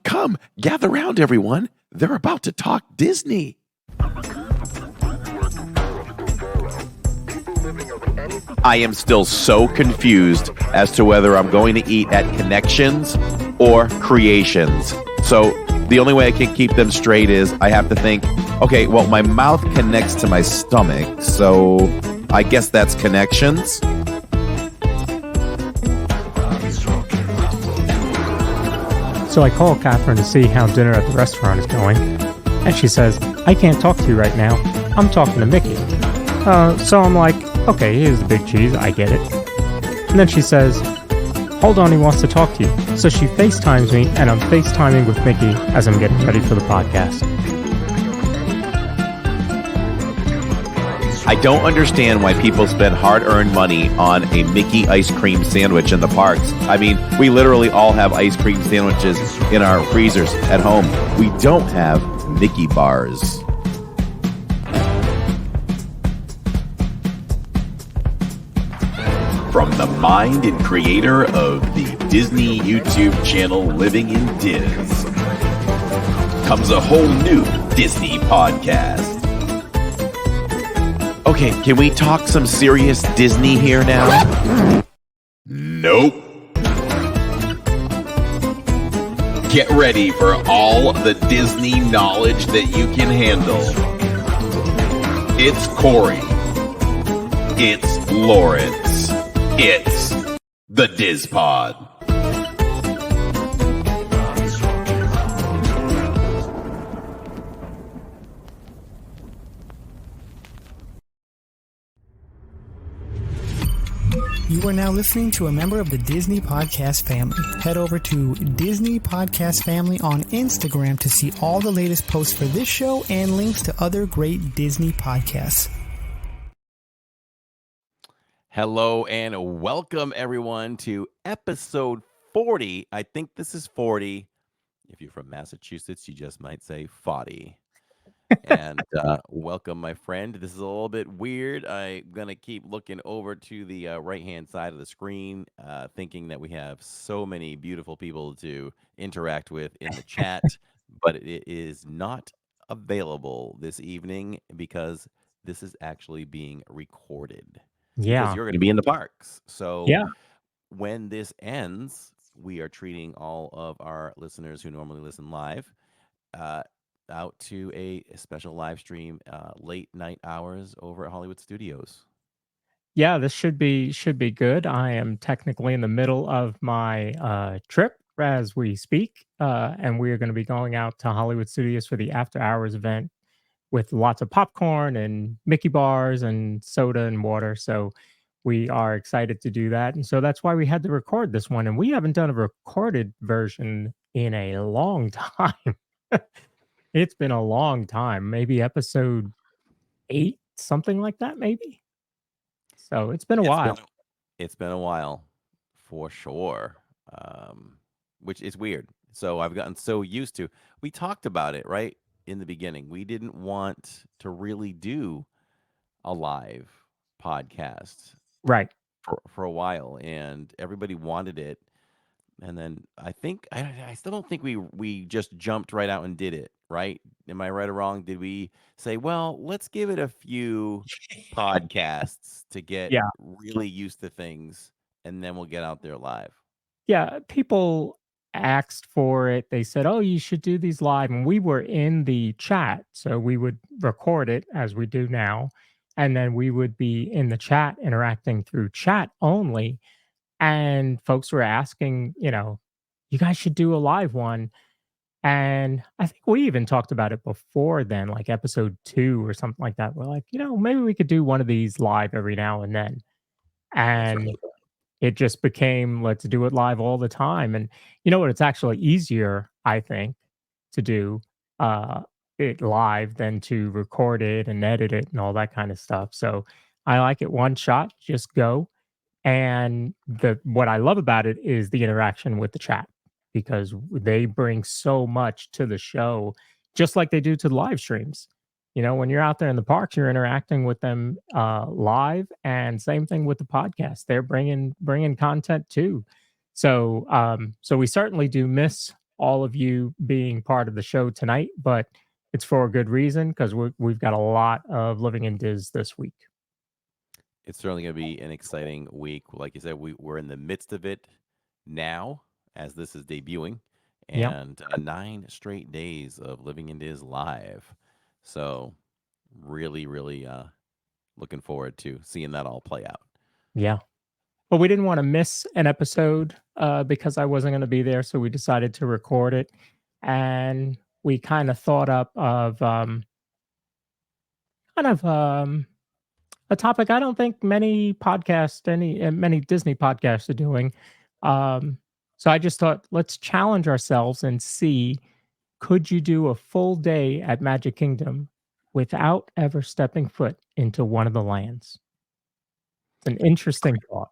Come, gather round, everyone. They're about to talk Disney. I am still so confused as to whether I'm going to eat at Connections or Creations. So the only way I can keep them straight is I have to think, okay, well, my mouth connects to my stomach, so I guess that's Connections. So I call Catherine to see how dinner at the restaurant is going, and she says, I can't talk to you right now. I'm talking to Mickey. So I'm like, okay, here's the big cheese. I get it. And then she says, hold on, he wants to talk to you. So she FaceTimes me, and I'm FaceTiming with Mickey as I'm getting ready for the podcast. I don't understand why people spend hard-earned money on a Mickey ice cream sandwich in the parks. I mean, we literally all have ice cream sandwiches in our freezers at home. We don't have Mickey bars. From the mind and creator of the Disney YouTube channel Living in Diz comes a whole new Disney podcast. Okay, can we talk some serious Disney here now? Nope. Get ready for all the Disney knowledge that you can handle. It's Cory. It's Lawrence. It's the DIZPod. You are now listening to a member of the Disney Podcast family. Head over to Disney Podcast Family on Instagram to see all the latest posts for this show and links to other great Disney podcasts. Hello and welcome everyone to episode 40. I think this is 40. If you're from Massachusetts, you just might say 40. And welcome, my friend. This is a little bit weird. I'm going to keep looking over to the right-hand side of the screen, thinking that we have so many beautiful people to interact with in the chat, but it is not available this evening because this is actually being recorded. Yeah. Because you're going to be in the parks. So Yeah. when this ends, we are treating all of our listeners who normally listen live out to a special live stream late night hours over at Hollywood Studios. Yeah, this should be good. I am technically in the middle of my trip as we speak, and we are going to be going out to Hollywood Studios for the after hours event with lots of popcorn and Mickey bars and soda and water. So we are excited to do that, and so that's why we had to record this one. And we haven't done a recorded version in a long time. It's been a long time, maybe episode 8, something like that, maybe. So it's been a while. It's been a while, for sure, which is weird. So I've gotten so used to. We talked about it, right, in the beginning. We didn't want to really do a live podcast Right. for a while, and everybody wanted it. And then I think I still don't think we just jumped right out and did it, right? Am I right or wrong? Did we say, well, let's give it a few podcasts to get Yeah. really used to things, and then we'll get out there live? Yeah, people asked for it. They said, "Oh, you should do these live." And we were in the chat, so we would record it as we do now, and then we would be in the chat interacting through chat only. And folks were asking, you guys should do a live one. And I think we even talked about it before then, like episode 2 or something like that. We're like, maybe we could do one of these live every now and then. And it just became, let's do it live all the time. And you know what? It's actually easier, I think, to do it live than to record it and edit it and all that kind of stuff. So I like it one shot, just go. And what I love about it is the interaction with the chat, because they bring so much to the show, just like they do to the live streams. When you're out there in the parks, you're interacting with them live, and same thing with the podcast. They're bringing content too. So we certainly do miss all of you being part of the show tonight, but it's for a good reason because we've got a lot of Living in Diz this week. It's certainly going to be an exciting week. Like you said, we're in the midst of it now as this is debuting, Yep. and 9 straight days of Living in Diz live. So, really, really looking forward to seeing that all play out. Yeah. But we didn't want to miss an episode because I wasn't going to be there. So we decided to record it. And we kind of thought up of kind of a topic I don't think many Disney podcasts are doing. Um, so I just thought, let's challenge ourselves and see, could you do a full day at Magic Kingdom without ever stepping foot into one of the lands? It's an interesting thought.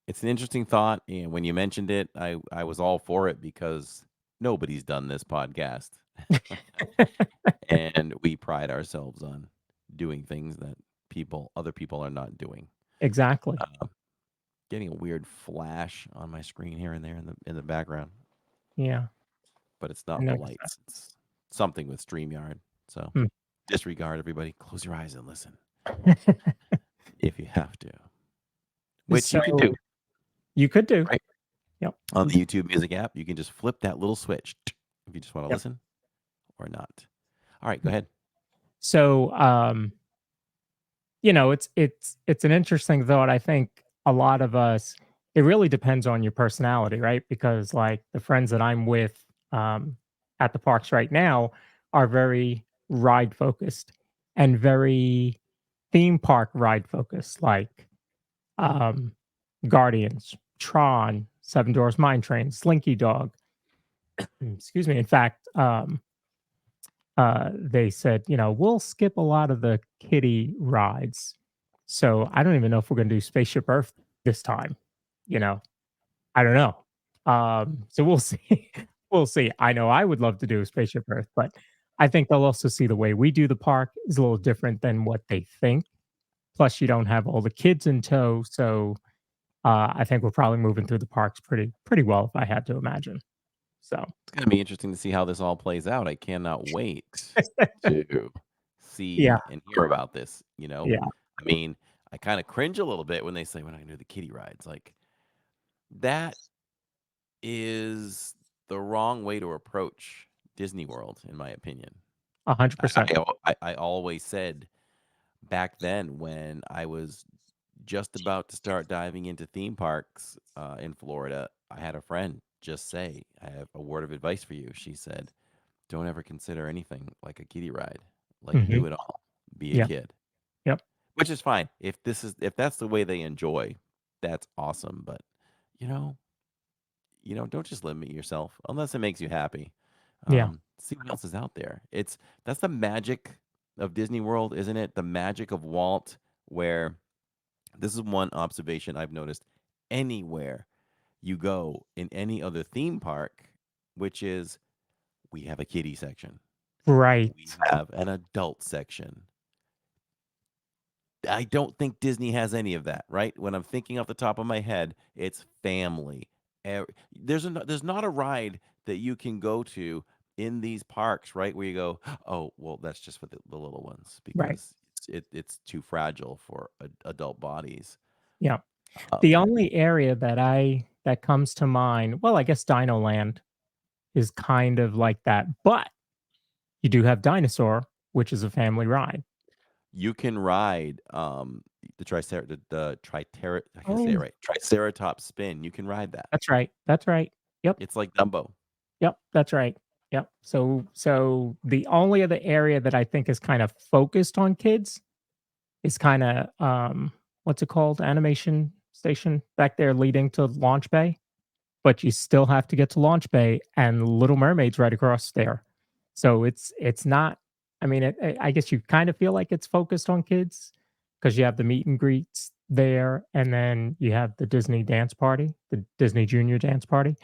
It's an interesting thought, and when you mentioned it, I was all for it because nobody's done this podcast, and we pride ourselves on doing things that other people are not doing. Exactly. Getting a weird flash on my screen here and there in the background, Yeah. but it's I not the noticed lights. It's something with StreamYard. So that. disregard everybody. Close your eyes and listen Hmm. if you have to, which you can So do you could do. right Yep. on the YouTube Music app. You can just flip that little switch if you just want to Yep. listen or not. All right, go ahead. So it's an interesting thought. I think a lot of us, it really depends on your personality, right? Because like the friends that I'm with at the parks right now are very ride focused and very theme park ride focused, like um Guardians, Tron, Seven Doors Mine Train, Slinky Dog. Excuse me. In fact, they said, we'll skip a lot of the kiddie rides. So I don't even know if we're going to do Spaceship Earth this time. You know, I don't know. So we'll see. We'll see. I know I would love to do Spaceship Earth, but I think they'll also see the way we do the park is a little different than what they think. Plus, you don't have all the kids in tow, so I think we're probably moving through the parks pretty well, if I had to imagine. So It's going to be interesting to see how this all plays out. I cannot wait to yeah, see and hear about this. yeah, I mean, I kind of cringe a little bit when they say we're not going to do the kiddie rides. Like, that is the wrong way to approach Disney World, in my opinion. 100%. I always said back then when I was just about to start diving into theme parks in Florida, I had a friend just say, I have a word of advice for you. She said, don't ever consider anything like a kiddie ride. Like, Hmm. do it all. Be a Yeah. kid. Yep. Which is fine. If that's the way they enjoy, that's awesome. But you know, don't just limit yourself unless it makes you happy. Yeah. See what else is out there. That's the magic of Disney World, isn't it? The magic of Walt, where this is one observation I've noticed anywhere you go in any other theme park, which is we have a kiddie section, Right. we have an adult section. I don't think Disney has any of that, right? When I'm thinking off the top of my head, it's family. There's not a ride that you can go to in these parks, right? Where you go, oh, well, that's just for the little ones Right. because it's too fragile for adult bodies. Yeah. Um, The only area that comes to mind, well, I guess Dino Land is kind of like that, but you do have Dinosaur, which is a family ride. you can ride the tricer I can say it Oh, right, Triceratops spin. You can ride that. that's right. That's right. Yep. It's like Dumbo. Yep. That's right. Yep. So the only other area that I think is kind of focused on kids is kind of what's it called? Animation station back there leading to Launch Bay. But you still have to get to Launch Bay and Little Mermaid's right across there. So it's not. I mean, I guess you kind of feel like it's focused on kids because you have the meet and greets there, and then you have the Disney dance party, the Disney Junior dance party.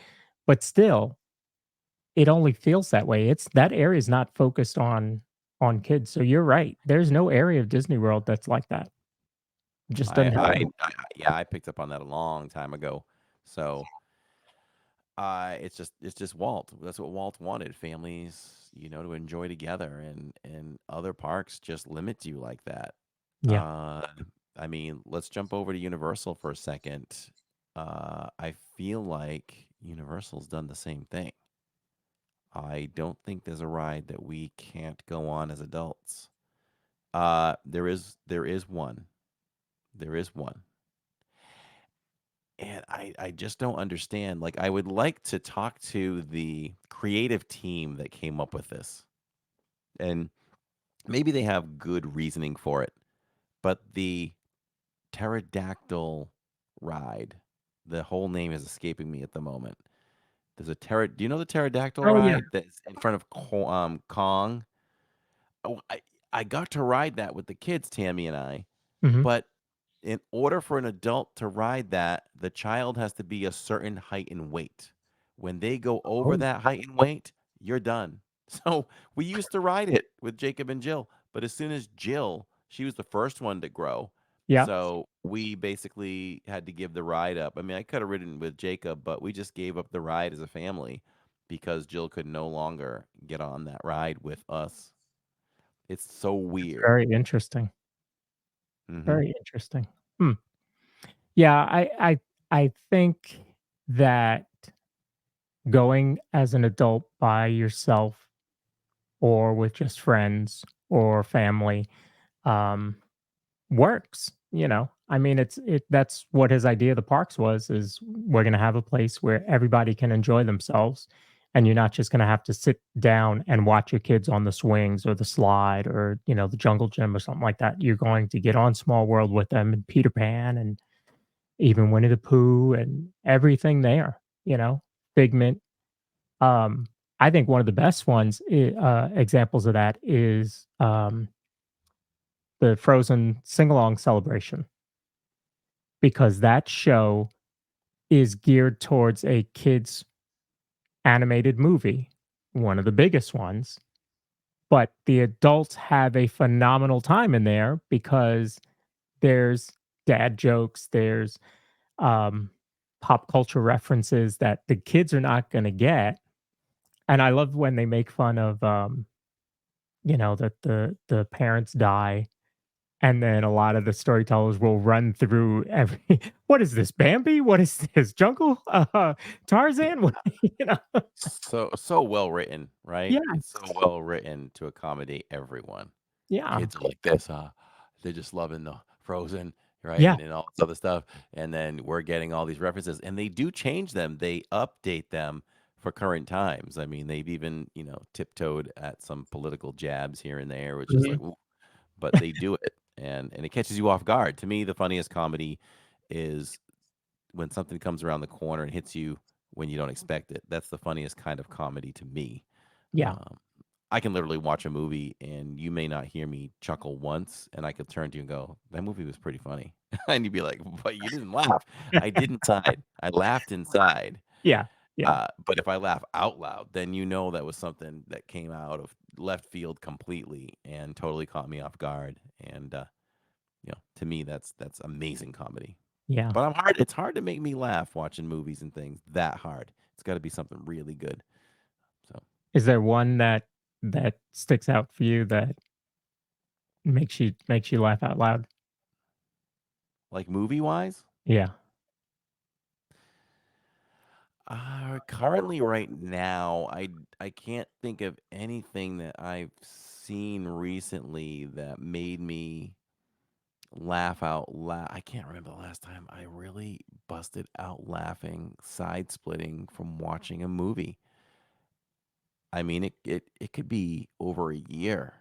But still, it only feels that way. It's that area is not focused on kids. So you're right. There's no area of Disney World that's like that. It just I doesn't have I it. I yeah, I picked up on that a long time ago. So, it's just Walt. That's what Walt wanted. Families, to enjoy together, and other parks just limit you like that. Yeah. Uh, I mean, let's jump over to Universal for a second. I feel like Universal's done the same thing. I don't think there's a ride that we can't go on as adults. There is one. There is one. And I just don't understand. Like, I would like to talk to the creative team that came up with this. And maybe they have good reasoning for it. But the pterodactyl ride, the whole name is escaping me at the moment. There's a do you know the pterodactyl Oh yeah. ride that's in front of Kong? Oh, I got to ride that with the kids, Tammy and I. Hmm. But in order for an adult to ride that, the child has to be a certain height and weight. When they go over Oh that height and weight, you're done. So we used to ride it with Jacob and Jill, but as soon as Jill, she was the first one to grow. yeah. So we basically had to give the ride up. I mean, I could have ridden with Jacob, but we just gave up the ride as a family because Jill could no longer get on that ride with us. It's so weird. Very interesting. Hmm. Very interesting. Hmm. Yeah, I think that going as an adult by yourself or with just friends or family um works, you know. I mean, that's what his idea of the parks was, is we're going to have a place where everybody can enjoy themselves, and you're not just going to have to sit down and watch your kids on the swings or the slide or, the jungle gym or something like that. You're going to get on Small World with them and Peter Pan and even Winnie the Pooh and everything there, Figment. Um, I think one of the best examples of that is the Frozen sing along celebration, because that show is geared towards a kids animated movie, one of the biggest ones. But the adults have a phenomenal time in there because there's dad jokes, there's um, pop culture references that the kids are not going to get. And I love when they make fun of, that the parents die, and then a lot of the storytellers will run through every, "What is this, Bambi? What is this, Jungle? Tarzan?" What you know? So well written, right? Yeah, It's so well written to accommodate everyone. yeah, Kids are like this, they're just loving the Frozen, right? yeah. And all this other stuff. And then we're getting all these references, and they do change them. They update them for current times. I mean, they've even, tiptoed at some political jabs here and there, which is like, Mhm. ooh, but they do it, and it catches you off guard. To me, the funniest comedy is when something comes around the corner and hits you when you don't expect it. That's the funniest kind of comedy to me. Yeah. Um, I can literally watch a movie and you may not hear me chuckle once, and I could turn to you and go, "That movie was pretty funny," and you'd be like, "But you didn't laugh." I did inside. I laughed inside. Yeah, yeah, But if I laugh out loud, then that was something that came out of left field completely and totally caught me off guard. And to me, that's amazing comedy. yeah. But it's hard to make me laugh watching movies and things that hard. It's gotta be something really good. So, Is there one that sticks out for you that makes you laugh out loud? like, movie-wise, Yeah. currently right now, I can't think of anything that I've seen recently that made me laugh out loud. I can't remember the last time I really busted out laughing, side splitting from watching a movie. I mean, it could be over a year.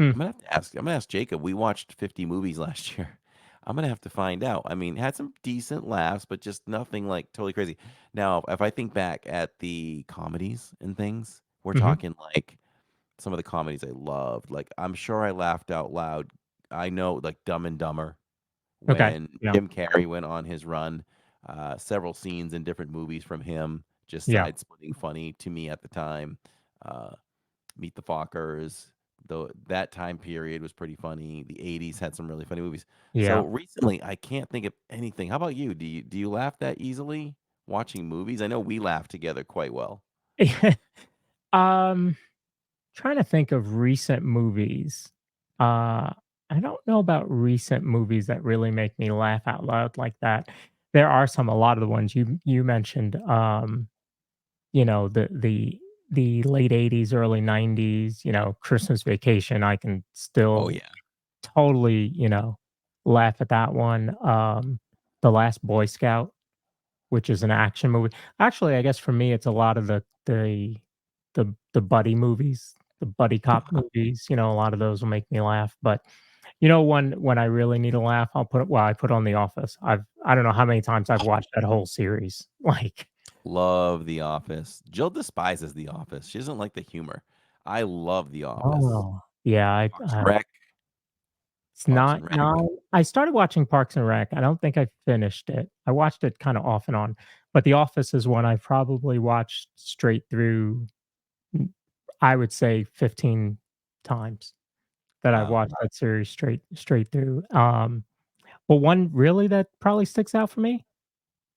Mm, I'm gonna ask Jacob. We watched 50 movies last year. I'm gonna have to find out. I mean, had some decent laughs, but just nothing like totally crazy. Now, if I think back at the comedies and things, we're mhm. talking like some of the comedies I loved. Like, I'm sure I laughed out loud. I know, like Dumb and Dumber, Okay. when Yeah, Jim Carrey went on his run. Several scenes in different movies from him, just yeah, side splitting funny to me at the time. Uh, Meet the Fockers. Though that time period was pretty funny. The '80s had some really funny movies. So yeah. recently, I can't think of anything. How about you? Do you laugh that easily watching movies? I know we laugh together quite well. Um, Trying to think of recent movies. Uh, I don't know about recent movies that really make me laugh out loud like that. There are some, a lot of the ones you mentioned, you know, the late 80s, early 90s, you know, Christmas Vacation, I can Oh still yeah. totally, you know, laugh at that one. The Last Boy Scout, which is an action movie. Actually, I guess for me, it's a lot of the buddy movies, the buddy cop movies. You know, a lot of those will make me laugh. But you know, when I really need a laugh, I put on The Office. I don't know how many times I've watched that whole series. Like, Love The Office. Jill despises The Office. She doesn't like the humor. I love The Office. oh yeah, Parks and Rec. it's Parks not and Rec. no. I started watching Parks and Rec. I don't think I finished it. I watched it kind of off and on, but The Office is one I probably watched straight through. I would say 15 times that I've Wow. watched that series straight through. But one really that probably sticks out for me,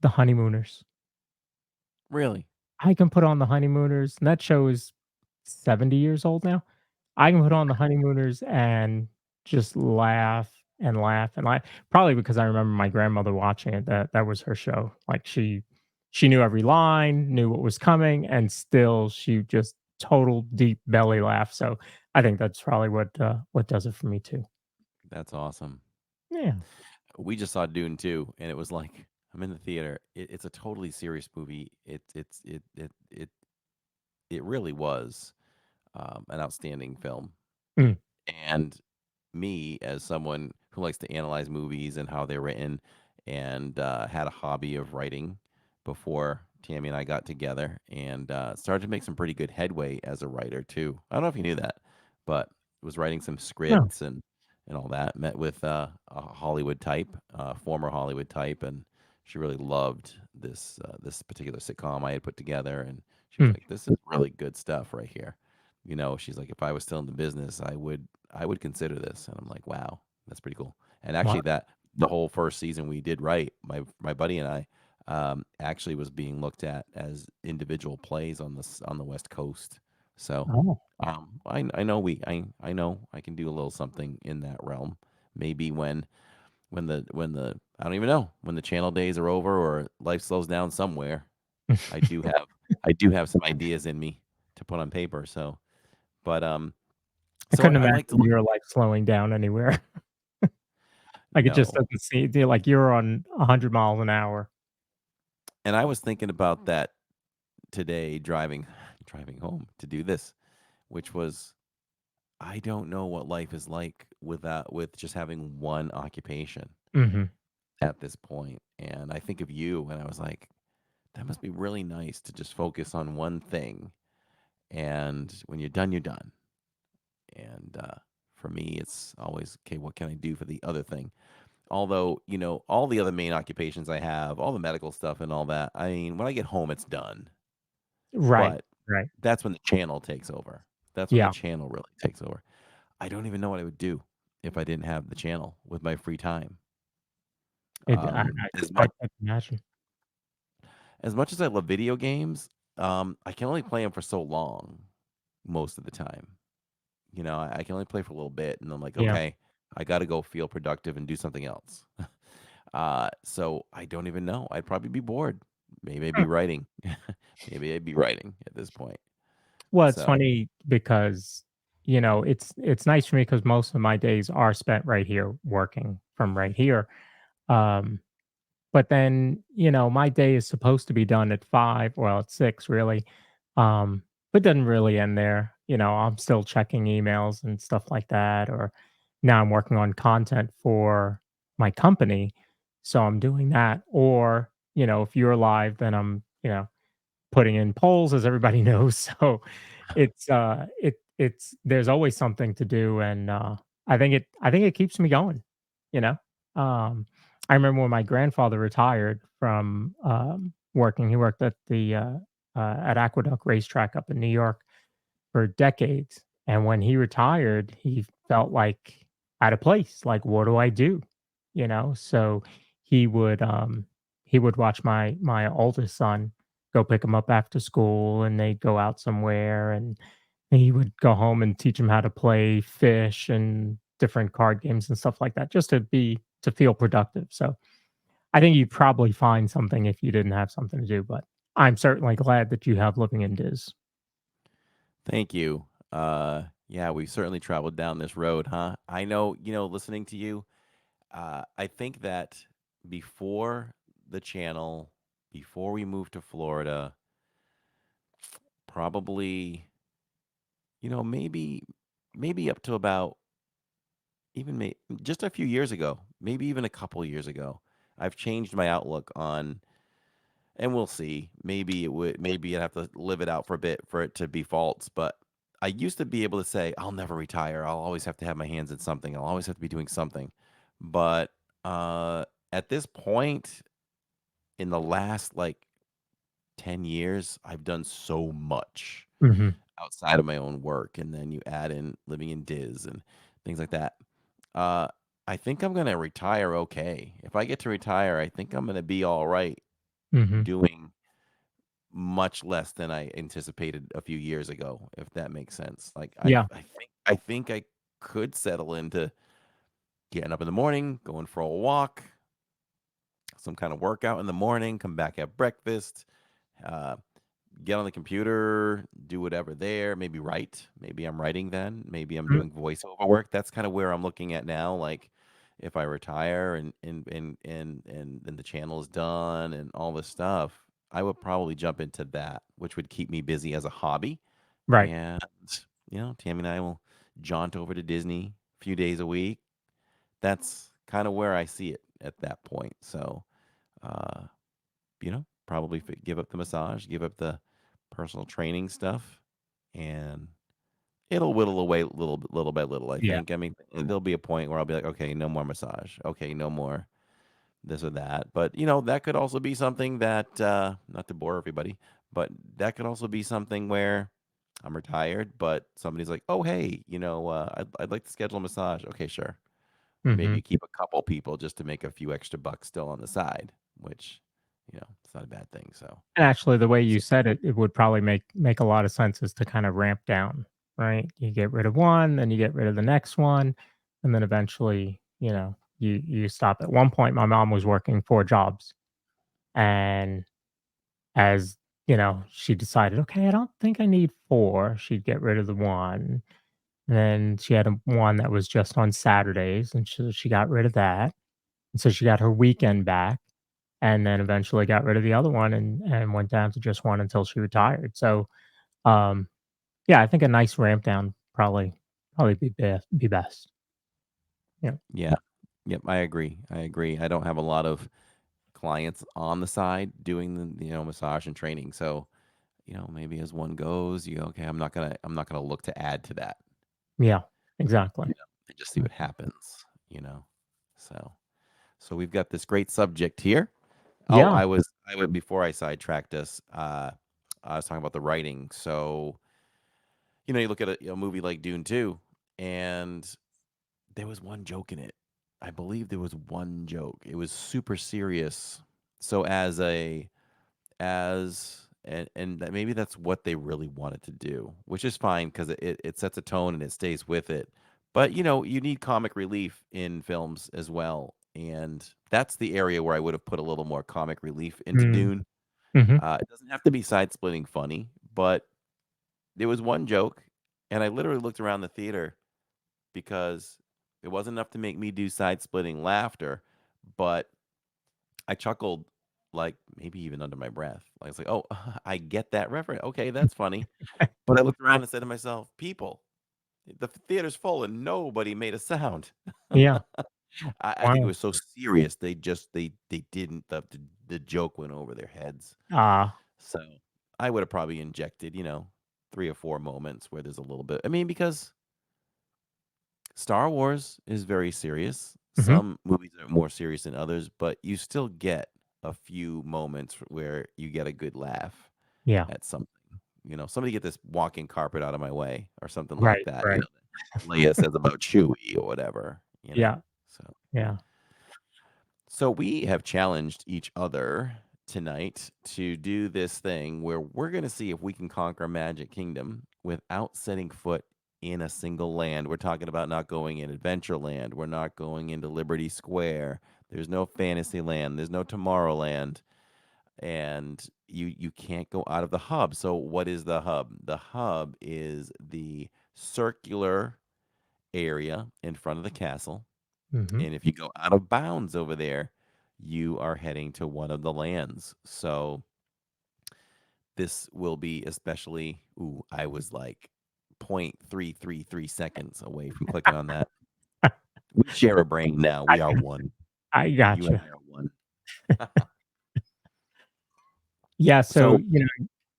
The Honeymooners. Really? I can put on The Honeymooners, and that show is 70 years old now. I can put on The Honeymooners and just laugh and laugh and laugh. Probably because I remember my grandmother watching it. That was her show. Like she knew every line, knew what was coming, and still she just total deep belly laugh. So I think that's probably what does it for me too. That's awesome. Yeah. We just saw Dune 2, and it was like I'm in the theater. It's a totally serious movie. It really was an outstanding film. Mm. And me, as someone who likes to analyze movies and how they're written, and had a hobby of writing before Tammy and I got together, and started to make some pretty good headway as a writer too. I don't know if you knew that, but was writing some No. scripts and all that. Met with a Hollywood type, former Hollywood type, and she really loved this particular sitcom I had put together, and she was Mm. like, "This is really good stuff right here." She's like, "If I was still in the business, I would consider this." And I'm like, "Wow, that's pretty cool." And Wow. actually, that the whole first season we did right, my buddy and I, actually was being looked at as individual plays on the West Coast. So, Oh. I know I can do a little something in that realm. Maybe when the I don't even know, when the channel days are over or life slows down somewhere, I do have I do have some ideas in me to put on paper. But I so couldn't I imagine like to look, your life slowing down anywhere. Like, it just no. doesn't seem like you're on 100 miles an hour. And I was thinking about that today driving home to do this, which was I don't know what life is like with just having one occupation Mhm. at this point. And I think of you and I was like, that must be really nice to just focus on one thing. And when you're done, you're done. And for me, it's always, okay, what can I do for the other thing? Although, all the other main occupations I have, all the medical stuff and all that, I mean, when I get home, it's done. Right, But right. that's when the channel takes over. That's when the Yeah. channel really takes over. I don't even know what I would do if I didn't have the channel with my free time. It I As I much can't imagine. as much as I love video games, I can only play them for so long most of the time. I can only play for a little bit, and I'm like, Yeah. okay, I got to go feel productive and do something else. So I don't even know. I'd probably be bored. Maybe I'd Hmm. be writing. Maybe I'd be writing at this point. Well, it's So funny because, you know, it's nice for me because most of my days are spent right here working from right here. Um, but then, you know, my day is supposed to be done at 5, well, at 6 really, but doesn't really end there. You know, I'm still checking emails and stuff like that, or now I'm working on content for my company, so I'm doing that. Or, you know, if you're live, then I'm, you know, putting in polls, as everybody knows. So it's there's always something to do, and I think it keeps me going. You know, I remember when my grandfather retired from working. He worked at Aqueduct Racetrack up in New York for decades, and when he retired, he felt like out of place. Like, what do I do? You know, so he would he would watch my oldest son go pick him up after school, and they'd go out somewhere, and he would go home and teach him how to play fish and different card games and stuff like that, just to feel productive. So I think you'd probably find something if you didn't have something to do, but I'm certainly glad that you have living in Diz. Thank you. Yeah, we certainly traveled down this road, huh? I know, listening to you, I think that before the channel, before we moved to Florida, probably, maybe up to about even just a few years ago, maybe even a couple years ago, I've changed my outlook on, and we'll see. Maybe I'd have to live it out for a bit for it to be false, but I used to be able to say, I'll never retire. I'll always have to have my hands in something. I'll always have to be doing something. But uh, at this point, in the last like 10 years, I've done so much Mhm. outside of my own work. And then you add in living in Diz and things like that. Uh, I think I'm going to retire okay. If I get to retire, I think I'm going to be all right Mhm. doing much less than I anticipated a few years ago, if that makes sense. Like Yeah. I think I could settle into getting up in the morning, going for a walk, some kind of workout in the morning, come back at breakfast, uh, get on the computer, do whatever there, maybe write. Maybe I'm writing then. Maybe I'm Mm. doing voiceover work. That's kind of where I'm looking at now. Like if I retire and then the channel is done and all this stuff, I would probably jump into that, which would keep me busy as a hobby. Right. And Tammy and I will jaunt over to Disney a few days a week. That's kind of where I see it at that point. So, uh, probably give up the massage, give up the personal training stuff, and it'll whittle away little by little. I Yeah. think. I mean, there'll be a point where I'll be like, okay, no more massage. Okay, no more this or that. But that could also be something that, not to bore everybody, but that could also be something where I'm retired, but somebody's like, oh hey, I'd like to schedule a massage. Okay, sure. Maybe Mhm. you keep a couple people just to make a few extra bucks still on the side, which it's not a bad thing. So. And actually, the way you So said it, it would probably make a lot of sense is to kind of ramp down, right? You get rid of one, then you get rid of the next one, and then eventually, you stop. At one point, my mom was working 4 jobs, and as she decided, okay, I don't think I need four. She'd get rid of the one, and then she had one that was just on Saturdays, and she got rid of that, and so she got her weekend back, and then eventually got rid of the other one and went down to just one until she retired. So, um, yeah, I think a nice ramp down probably be best. Yeah. yeah, yep, I agree. I agree. I don't have a lot of clients on the side doing the massage and training. So maybe as one goes, you go, okay, I'm not gonna look to add to that. Yeah, exactly. And just see what Mhm. happens. You know, so we've got this great subject here. Oh, Yeah. I would before I sidetracked us. I was talking about the writing. So you look at a movie like Dune 2, and there was one joke in it. I believe there was one joke. It was super serious. So and maybe that's what they really wanted to do, which is fine because it sets a tone and it stays with it. But you need comic relief in films as well, and that's the area where I would have put a little more comic relief into Mm. Dune. Mhm. It doesn't have to be side splitting funny, but there was one joke, and I literally looked around the theater because it wasn't enough to make me do side splitting laughter, but I chuckled like maybe even under my breath. Like it's like, oh, I get that reference. Okay, that's funny. But I looked around and said to myself, people, the theater's full and nobody made a sound. Yeah. I think it Wow. was so serious. They didn't the joke went over their heads. Ah. So I would have probably injected, 3 or 4 moments where there's a little bit. I mean, because Star Wars is very serious. Mhm. Some movies are more serious than others, but you still get a few moments where you get a good laugh Yeah. at something. Somebody get this walking carpet out of my way or something like Right, that. right. Leia says about Chewie or whatever. Yeah, So yeah. So we have challenged each other tonight to do this thing where we're going to see if we can conquer Magic Kingdom without setting foot in a single land. We're talking about not going in Adventureland. We're not going into Liberty Square. There's no Fantasyland. There's no Tomorrowland. And you can't go out of the hub. So what is the hub? The hub is the circular area in front of the castle, Hmm. and if you go out of bounds over there, you are heading to one of the lands. So this will be especially, ooh, I was like 0.333 seconds away from clicking on that. We share a brain now. I, We are one. I You and gotcha. I are one. Yeah. So,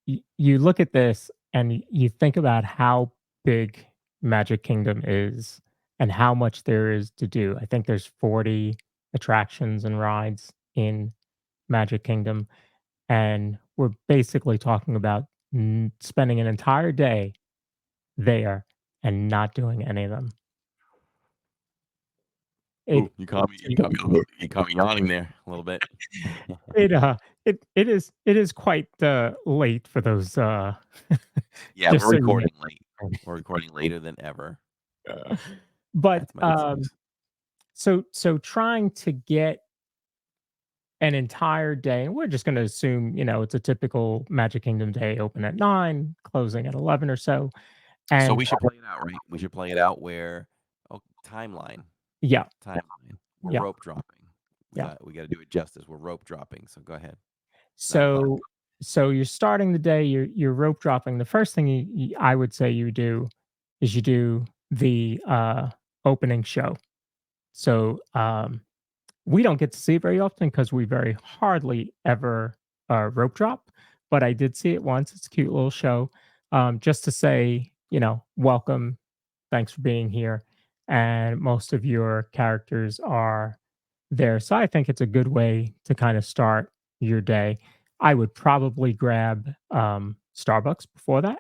So, you look at this and you think about how big Magic Kingdom is and how much there is to do. I think there's 40 attractions and rides in Magic Kingdom. And we're basically talking about spending an entire day there and not doing any of them. ooh, It you caught me yawning there a little bit. it it is quite late for those Yeah, just we're so you recording late. know. We're recording later than ever. But That's my excuse. so trying to get an entire day, and we're just going to assume, it's a typical Magic Kingdom day, open at 9, closing at 11 or so. So And we should play it out, right? We should play it out where, oh, timeline. yeah, Timeline. We're yeah, rope dropping. yeah. We got to do it justice. We're rope dropping. So go ahead. 9 o'clock. So you're starting the day, you're rope dropping. The first thing I would say you do is you do the opening show. So we don't get to see it very often because we very hardly ever rope drop, but I did see it once. It's a cute little show, just to say, welcome, thanks for being here. And most of your characters are there. So I think it's a good way to kind of start your day. I would probably grab Starbucks before that,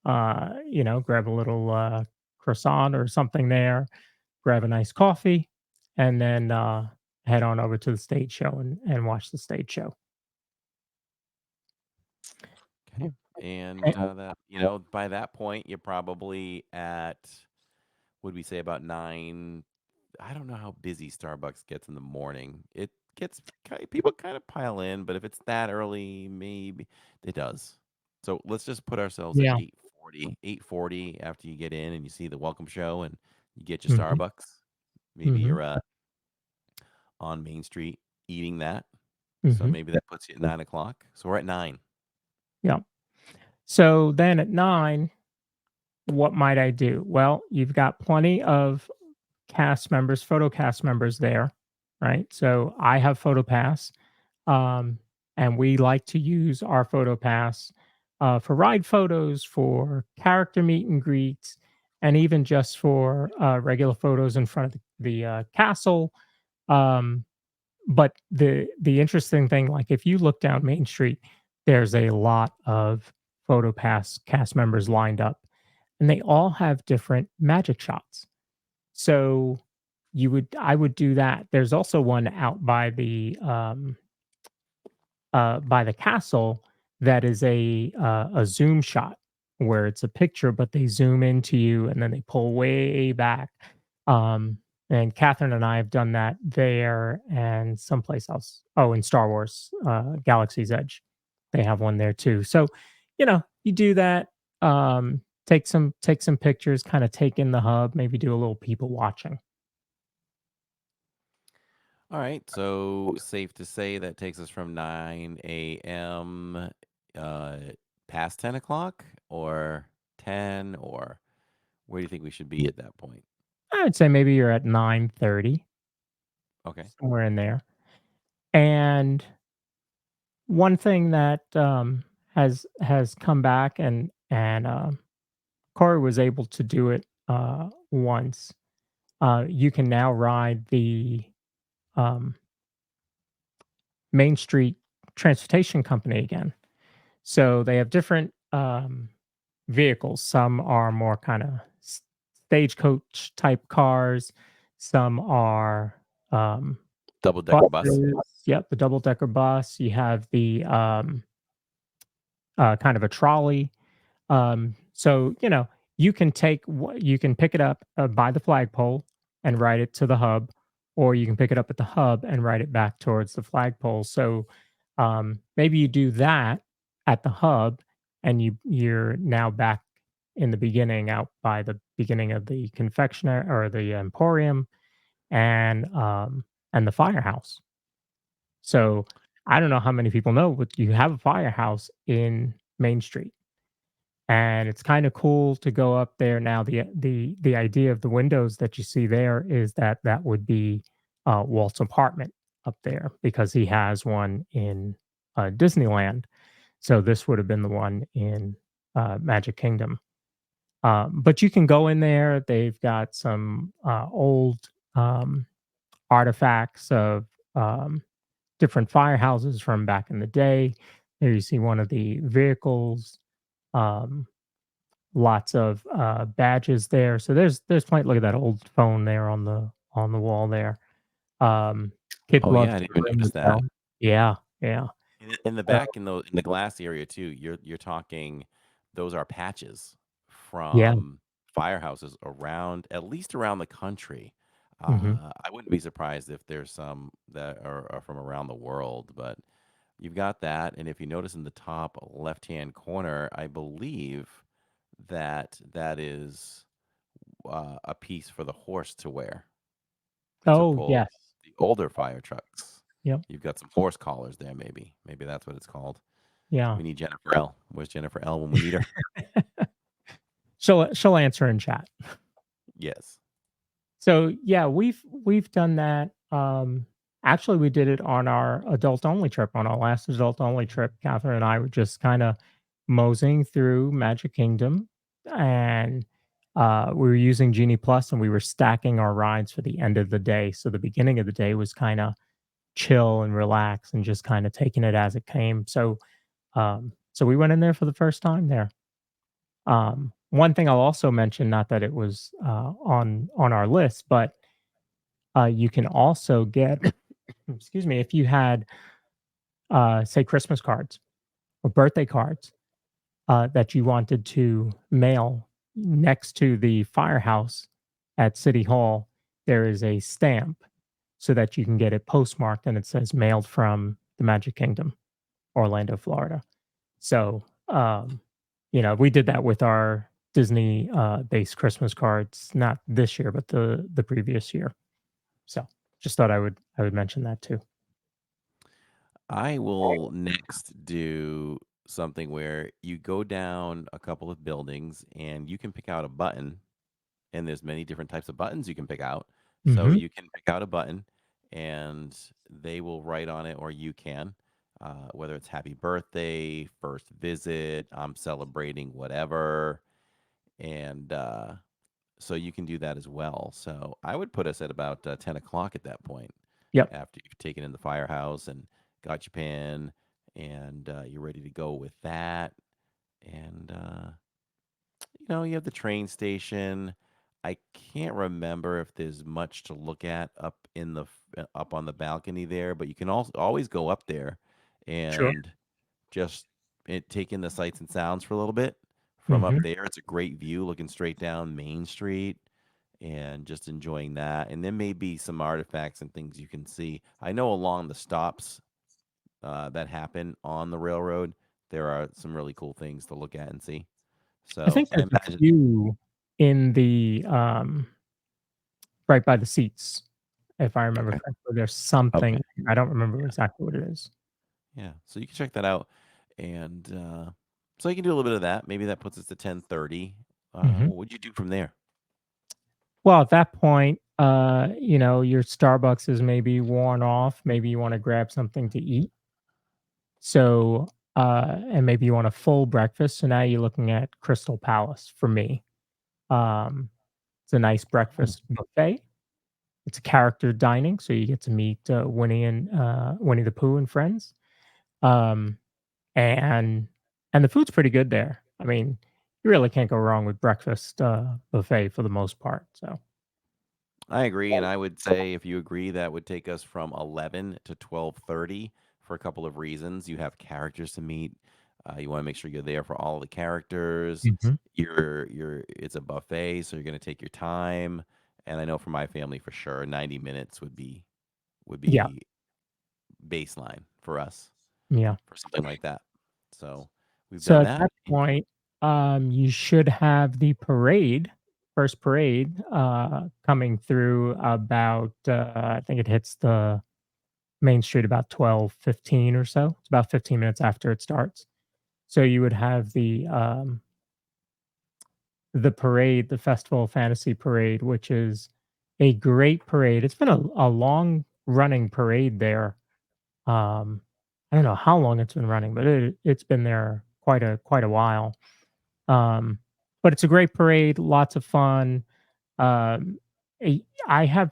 grab a little croissant or something there, grab a nice coffee, and then head on over to the stage show and watch the stage show. Okay. And And by that point, you're probably at, would we say about 9? I don't know how busy Starbucks gets in the morning. It gets people kind of pile in, but if it's that early, maybe it does. So let's just put ourselves at yeah. 8:40. 8:40 after you get in and you see the welcome show and you get your Hmm. Starbucks. Maybe Hmm. you're on Main Street eating that. So Hmm. maybe that puts you at 9 o'clock. So we're at 9. Yeah. So then at 9, what might I do? Well, you've got plenty of cast members, photo cast members there, right? So I have PhotoPass, um, and we like to use our PhotoPass for ride photos, for character meet and greets, and even just for regular photos in front of the castle. Um, but the interesting thing, like if you look down Main Street, there's a lot of PhotoPass cast members lined up, and they all have different magic shots. So I would do that. There's also one out by the castle that is a zoom shot where it's a picture, but they zoom into you and then they pull way back. And Catherine and I have done that there and someplace else. Oh, in Star Wars, Galaxy's Edge, they have one there too. So, you do that. Take some pictures, kind of take in the hub, maybe do a little people watching. All right. So safe to say that takes us from 9 a.m. Uh, past 10 o'clock or 10, or where do you think we should be at that point? I would say maybe you're at 9:30, Okay. somewhere in there. And one thing that has come back, and Corey was able to do it once. You can now ride the um, Main Street Transportation Company again. So they have different vehicles. Some are more kind of stagecoach type cars. Some are um, Double-decker bus? buses. Yep, the double decker bus. You have the kind of a trolley. So you can you can pick it up by the flagpole and ride it to the hub, or you can pick it up at the hub and ride it back towards the flagpole. So maybe you do that at the hub, and you're now back in the beginning, out by the beginning of the confectioner or the emporium, and the firehouse. So I don't know how many people know, but you have a firehouse in Main Street, and it's kind of cool to go up there. Now the idea of the windows that you see there is that that would be Walt's apartment up there, because he has one in Disneyland. So this would have been the one in Magic Kingdom. But you can go in there. They've got some old um, artifacts of different firehouses from back in the day. There you see one of the vehicles. Um, Lots of badges there. So there's plenty. Look at that old phone there on the wall there. Kids Oh, love yeah, I to didn't even ring notice the that. bell. Yeah, yeah. In the So, back, in the glass area too, you're talking those are patches yeah. from firehouses around, at least around the country. Hmm. I wouldn't be surprised if there's some that are from around the world, but you've got that. And if you notice in the top left-hand corner, I believe that is a piece for the horse to wear to Oh, pull yes. the older fire trucks. Yep. You've got some horse collars there, maybe. Maybe that's what it's called. Yeah. We need Jennifer L. Where's Jennifer L when we need her? She'll answer in chat. Yes. So yeah, we've done that. Actually, we did it on our adult only trip. On our last adult only trip, Catherine and I were just kind of moseying through Magic Kingdom, and we were using Genie Plus, and we were stacking our rides for the end of the day. So the beginning of the day was kind of chill and relax, and just kind of taking it as it came. So we went in there for the first time there. One thing I'll also mention, not that it was on our list, but you can also get, excuse me, if you had say Christmas cards or birthday cards that you wanted to mail next to the firehouse at City Hall, there is a stamp so that you can get it postmarked, and it says mailed from the Magic Kingdom, Orlando, Florida. So, we did that with our Disney based Christmas cards, not this year, but the previous year. So, just thought I would mention that too. I will next do something where you go down a couple of buildings and you can pick out a button, and there's many different types of buttons you can pick out. So Hmm. you can pick out a button and they will write on it, or you can, whether it's happy birthday, first visit, I'm celebrating whatever. And so you can do that as well. So I would put us at about 10 o'clock at that point, Yep. after you've taken in the firehouse and got your pen, and you're ready to go with that. And you have the train station. I can't remember if there's much to look at up on the balcony there, but you can also always go up there Sure. and just take in the sights and sounds for a little bit from up Hmm. there. It's a great view looking straight down Main Street and just enjoying that. And there may be some artifacts and things you can see. I know along the stops that happen on the railroad, there are some really cool things to look at and see. I So think I there's a imagine, few in the right by the seats, if I remember okay, correctly. There's something. okay, I don't remember yeah, exactly what it is. yeah. So you can check that out, and so you can do a little bit of that. Maybe that puts us to 10:30. Hmm. What would you do from there? Well, at that point, your Starbucks is maybe worn off. Maybe you want to grab something to eat. So, and maybe you want a full breakfast. So now you're looking at Crystal Palace for me. Um, it's a nice Oh, breakfast buffet. It's a character dining, so you get to meet Winnie the Pooh and friends. Um, and and the food's pretty good there. I mean, you really can't go wrong with breakfast buffet for the most part. So, I agree, and I would say if you agree, that would take us from 11 to 12:30 for a couple of reasons. You have characters to meet. You want to make sure you're there for all the characters. Mhm. It's a buffet, so you're going to take your time. And I know for my family, for sure, 90 minutes would Yeah, be baseline for us yeah. for something like that. So we've So done at that. that point, you should have the parade, first parade, coming through about, I think it hits the main street about 12:15 or so. It's about 15 minutes after it starts. So you would have the parade, the Festival of Fantasy Parade, which is a great parade. It's been a long running parade there. Um, I don't know how long it's been running, but it's been there quite a while. Um, but it's a great parade, lots of fun. I have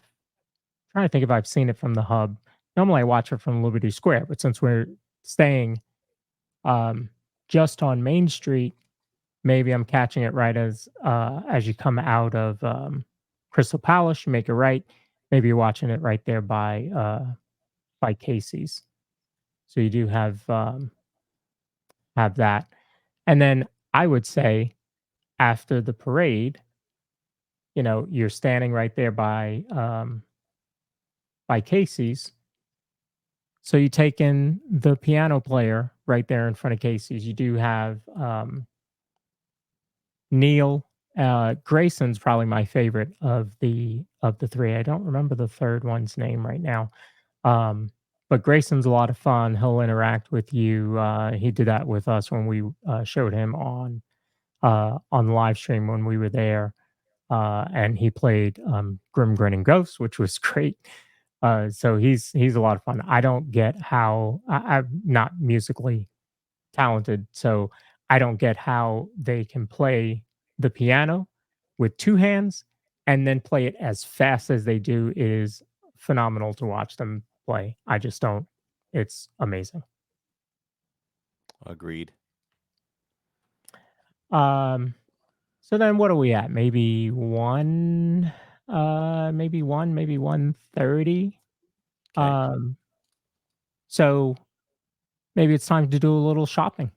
trying to think if I've seen it from the hub. Normally, I watch it from Liberty Square, but since we're staying um, just on Main Street, maybe I'm catching it right as you come out of Crystal Palace. You make a right. Maybe you're watching it right there by Casey's. So you do have that, and then I would say after the parade, you're standing right there by Casey's. So you take in the piano player right there in front of Casey's. You do have Neil Grayson's probably my favorite of the three. I don't remember the third one's name right now. Um, but Grayson's a lot of fun. He'll interact with you. He did that with us when we showed him on the live stream when we were there, and he played Grim Grinning Ghost, which was great. So he's a lot of fun. I don't get how I'm not musically talented, so I don't get how they can play the piano with two hands and then play it as fast as they do. It is phenomenal to watch them play. I just don't. It's amazing. Agreed. Um, so then what are we at? Maybe 1:30. Okay. Um, so maybe it's time to do a little shopping.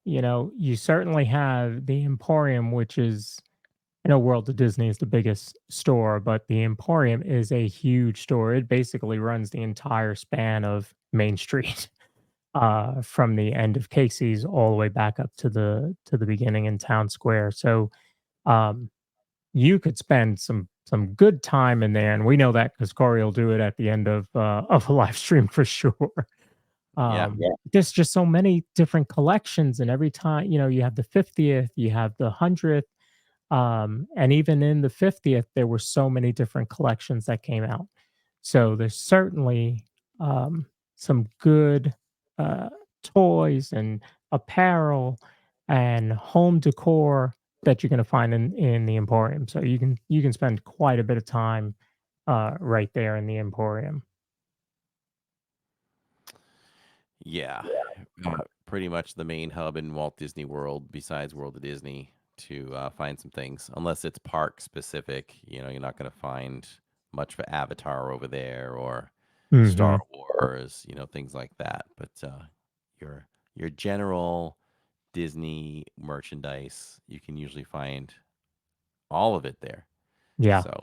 You certainly have the Emporium, which is, World of Disney is the biggest store, but the Emporium is a huge store. It basically runs the entire span of Main Street, from the end of Casey's all the way back up to the beginning in Town Square. So um, you could spend some good time in there, and we know that because Corey will do it at the end of a live stream for sure. Yeah. There's just so many different collections, and every time, you have the 50th, you have the 100th, and even in the 50th, there were so many different collections that came out. So there's certainly some good uh, toys and apparel and home decor that you're going to find in the Emporium. So you can spend quite a bit of time right there in the Emporium. Yeah. Pretty much the main hub in Walt Disney World, besides World of Disney, to find some things. Unless it's park specific, you're not going to find much for Avatar over there or Star Hmm. Wars, things like that. But your your general Disney merchandise, you can usually find all of it there. Yeah, So,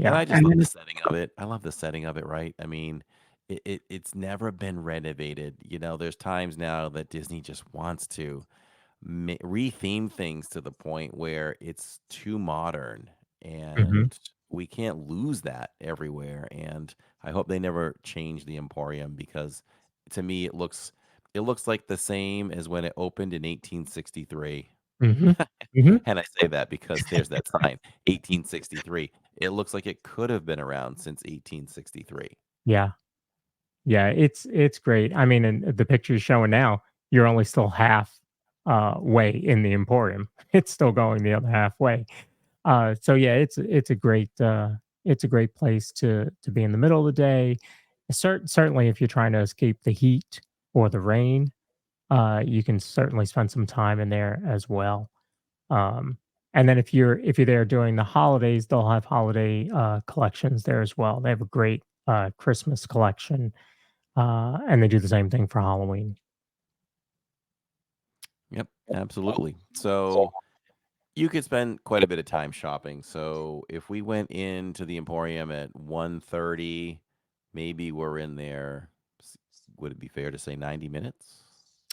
and yeah, I just and love then the setting of it. I love the setting of it, right? I mean, it's never been renovated. There's times now that Disney just wants to retheme things to the point where it's too modern, mhm, and we can't lose that everywhere. And I hope they never change the Emporium, because to me it looks like the same as when it opened in 1863. mhm, mhm. And I say that because there's that sign, 1863. It looks like it could have been around since 1863. Yeah. Yeah, it's great. I mean, and the picture you're showing now, you're only still half way in the Emporium. It's still going the other halfway. So yeah, it's a great place to be in the middle of the day. Certainly, if you're trying to escape the heat or the rain, you can certainly spend some time in there as well. Um, And then if you're there during the holidays, they'll have holiday collections there as well. They have a great Christmas collection, and they do the same thing for Halloween. Yep, absolutely. So you could spend quite a bit of time shopping. So if we went into the Emporium at 1:30, maybe we're in there. Would it be fair to say 90 minutes?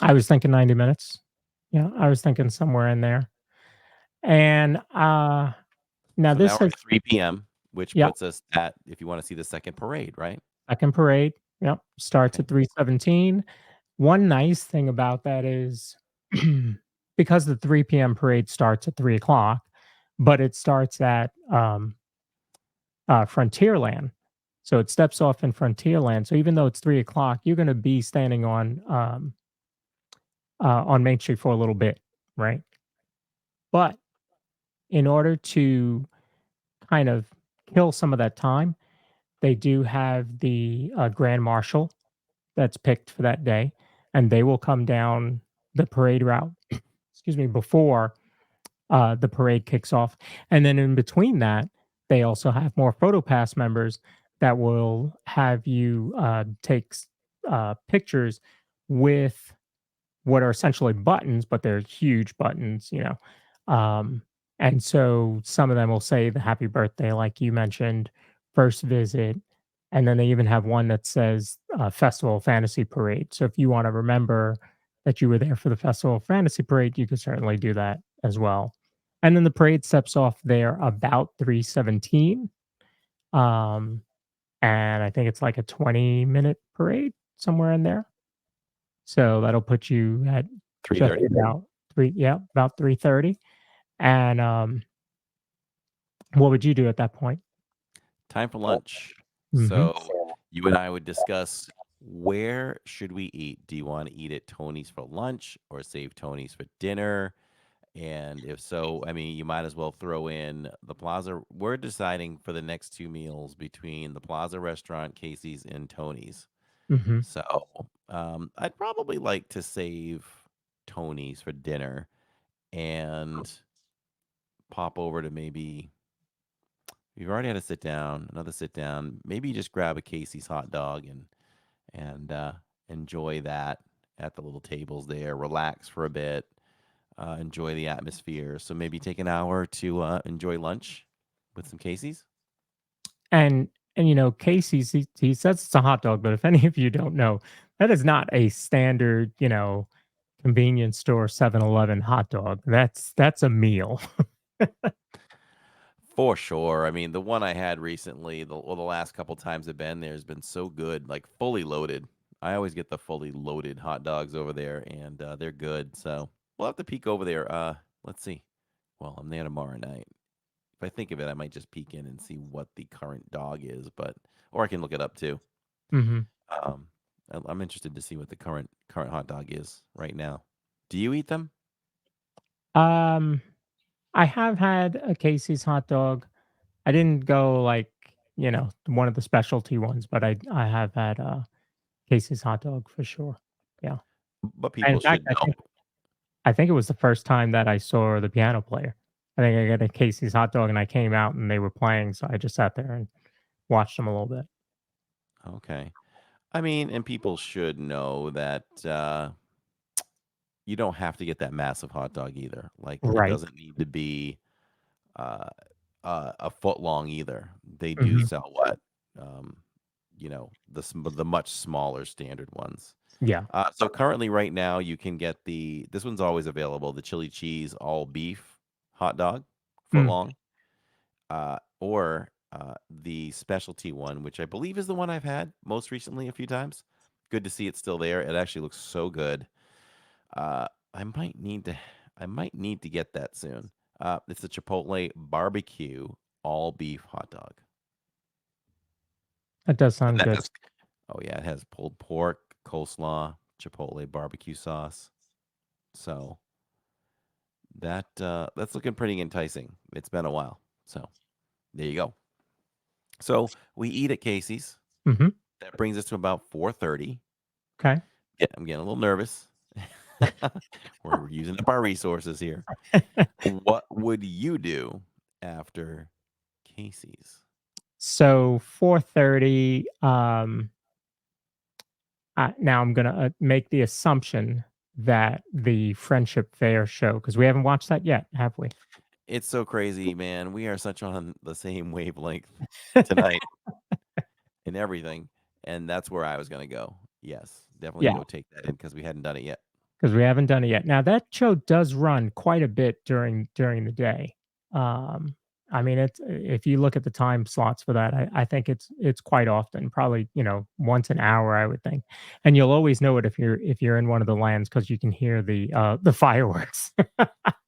I was thinking 90 minutes. Yeah, I was thinking somewhere in there. And now So now this we're has at 3 p.m., which yeah, puts us at, if you want to see the second parade, right? second parade. Yep, starts Okay. at 3:17. One nice thing about that is because the 3 p.m. parade starts at 3 o'clock, but it starts at Frontierland. So it steps off in Frontierland. So even though it's 3 o'clock, you're going to be standing on Main Street for a little bit, right? But in order to kind of kill some of that time, they do have the grand marshal that's picked for that day, and they will come down the parade route. Excuse me, before the parade kicks off. And then in between that, they also have more PhotoPass members that will have you take pictures with what are essentially buttons, but they're huge buttons, you know. And so some of them will say the happy birthday, like you mentioned, first visit. And then they even have one that says Festival Fantasy Parade. So if you want to remember that you were there for the Festival Fantasy Parade, you can certainly do that as well. And then the parade steps off there about 3:17. Um, and I think it's like a 20-minute parade somewhere in there. So that'll put you at just 3:30. about 3:30. And, what would you do at that point? Time for lunch. Mhm, So you and I would discuss, where should we eat? Do you want to eat at Tony's for lunch or save Tony's for dinner? And if so, I mean, you might as well throw in the Plaza. We're deciding for the next two meals between the Plaza restaurant, Casey's, and Tony's. mhm. So I'd probably like to save Tony's for dinner and pop over to, maybe, you've already had a sit down, another sit down. Maybe just grab a Casey's hot dog and enjoy that at the little tables there. Relax for a bit, enjoy the atmosphere. So maybe take an hour to enjoy lunch with some Casey's. And, you know, Casey's, he says it's a hot dog, but if any of you don't know, that is not a standard, you know, convenience store 7-Eleven hot dog. That's a meal. For sure. I mean, the one I had recently, the last couple times I've been there, has been so good, like fully loaded. I always get the fully loaded hot dogs over there, and they're good. So we'll have to peek over there. Let's see. Well, I'm there tomorrow night. If I think of it, I might just peek in and see what the current dog is, but or I can look it up too. Mhm. Um, I'm interested to see what the current hot dog is right now. Do you eat them? Um, I have had a Casey's hot dog. I didn't go like, you know, one of the specialty ones, but I have had, Casey's hot dog for sure. Yeah. But And people in fact, should know. I think it was the first time that I saw the piano player. I think I got a Casey's hot dog and I came out and they were playing, so I just sat there and watched them a little bit. Okay. I mean, and people should know that you don't have to get that massive hot dog either. Like, it Right. doesn't need to be uh, a foot long either. They do Mhm. sell what, um, the much smaller standard ones. Yeah. So currently, right now, you can get this one's always available, the chili cheese all beef hot dog, foot Mm. long, or the specialty one, which I believe is the one I've had most recently a few times. Good to see it's still there. It actually looks so good. Uh, I might need to I might need to get that soon. It's a Chipotle barbecue all beef hot dog. That does And sound that good. has, oh yeah, it has pulled pork, coleslaw, Chipotle barbecue sauce. So that's looking pretty enticing. It's been a while. So there you go. So we eat at Casey's. Mhm. That brings us to about 4:30. Okay. Yeah, I'm getting a little nervous. We're using up our resources here. What would you do after Casey's? So 4:30. Now I'm gonna make the assumption that the Friendship Fair show, because we haven't watched that yet, have we? It's so crazy, man. We are such on the same wavelength tonight and everything. And that's where I was going to go. Yes, definitely Yeah, go take that in because we hadn't done it yet. because we haven't done it yet. Now that show does run quite a bit during the day. Um, I mean, it's if you look at the time slots for that, I think it's quite often, probably once an hour, I would think, and you'll always know it if you're in one of the lands because you can hear the fireworks.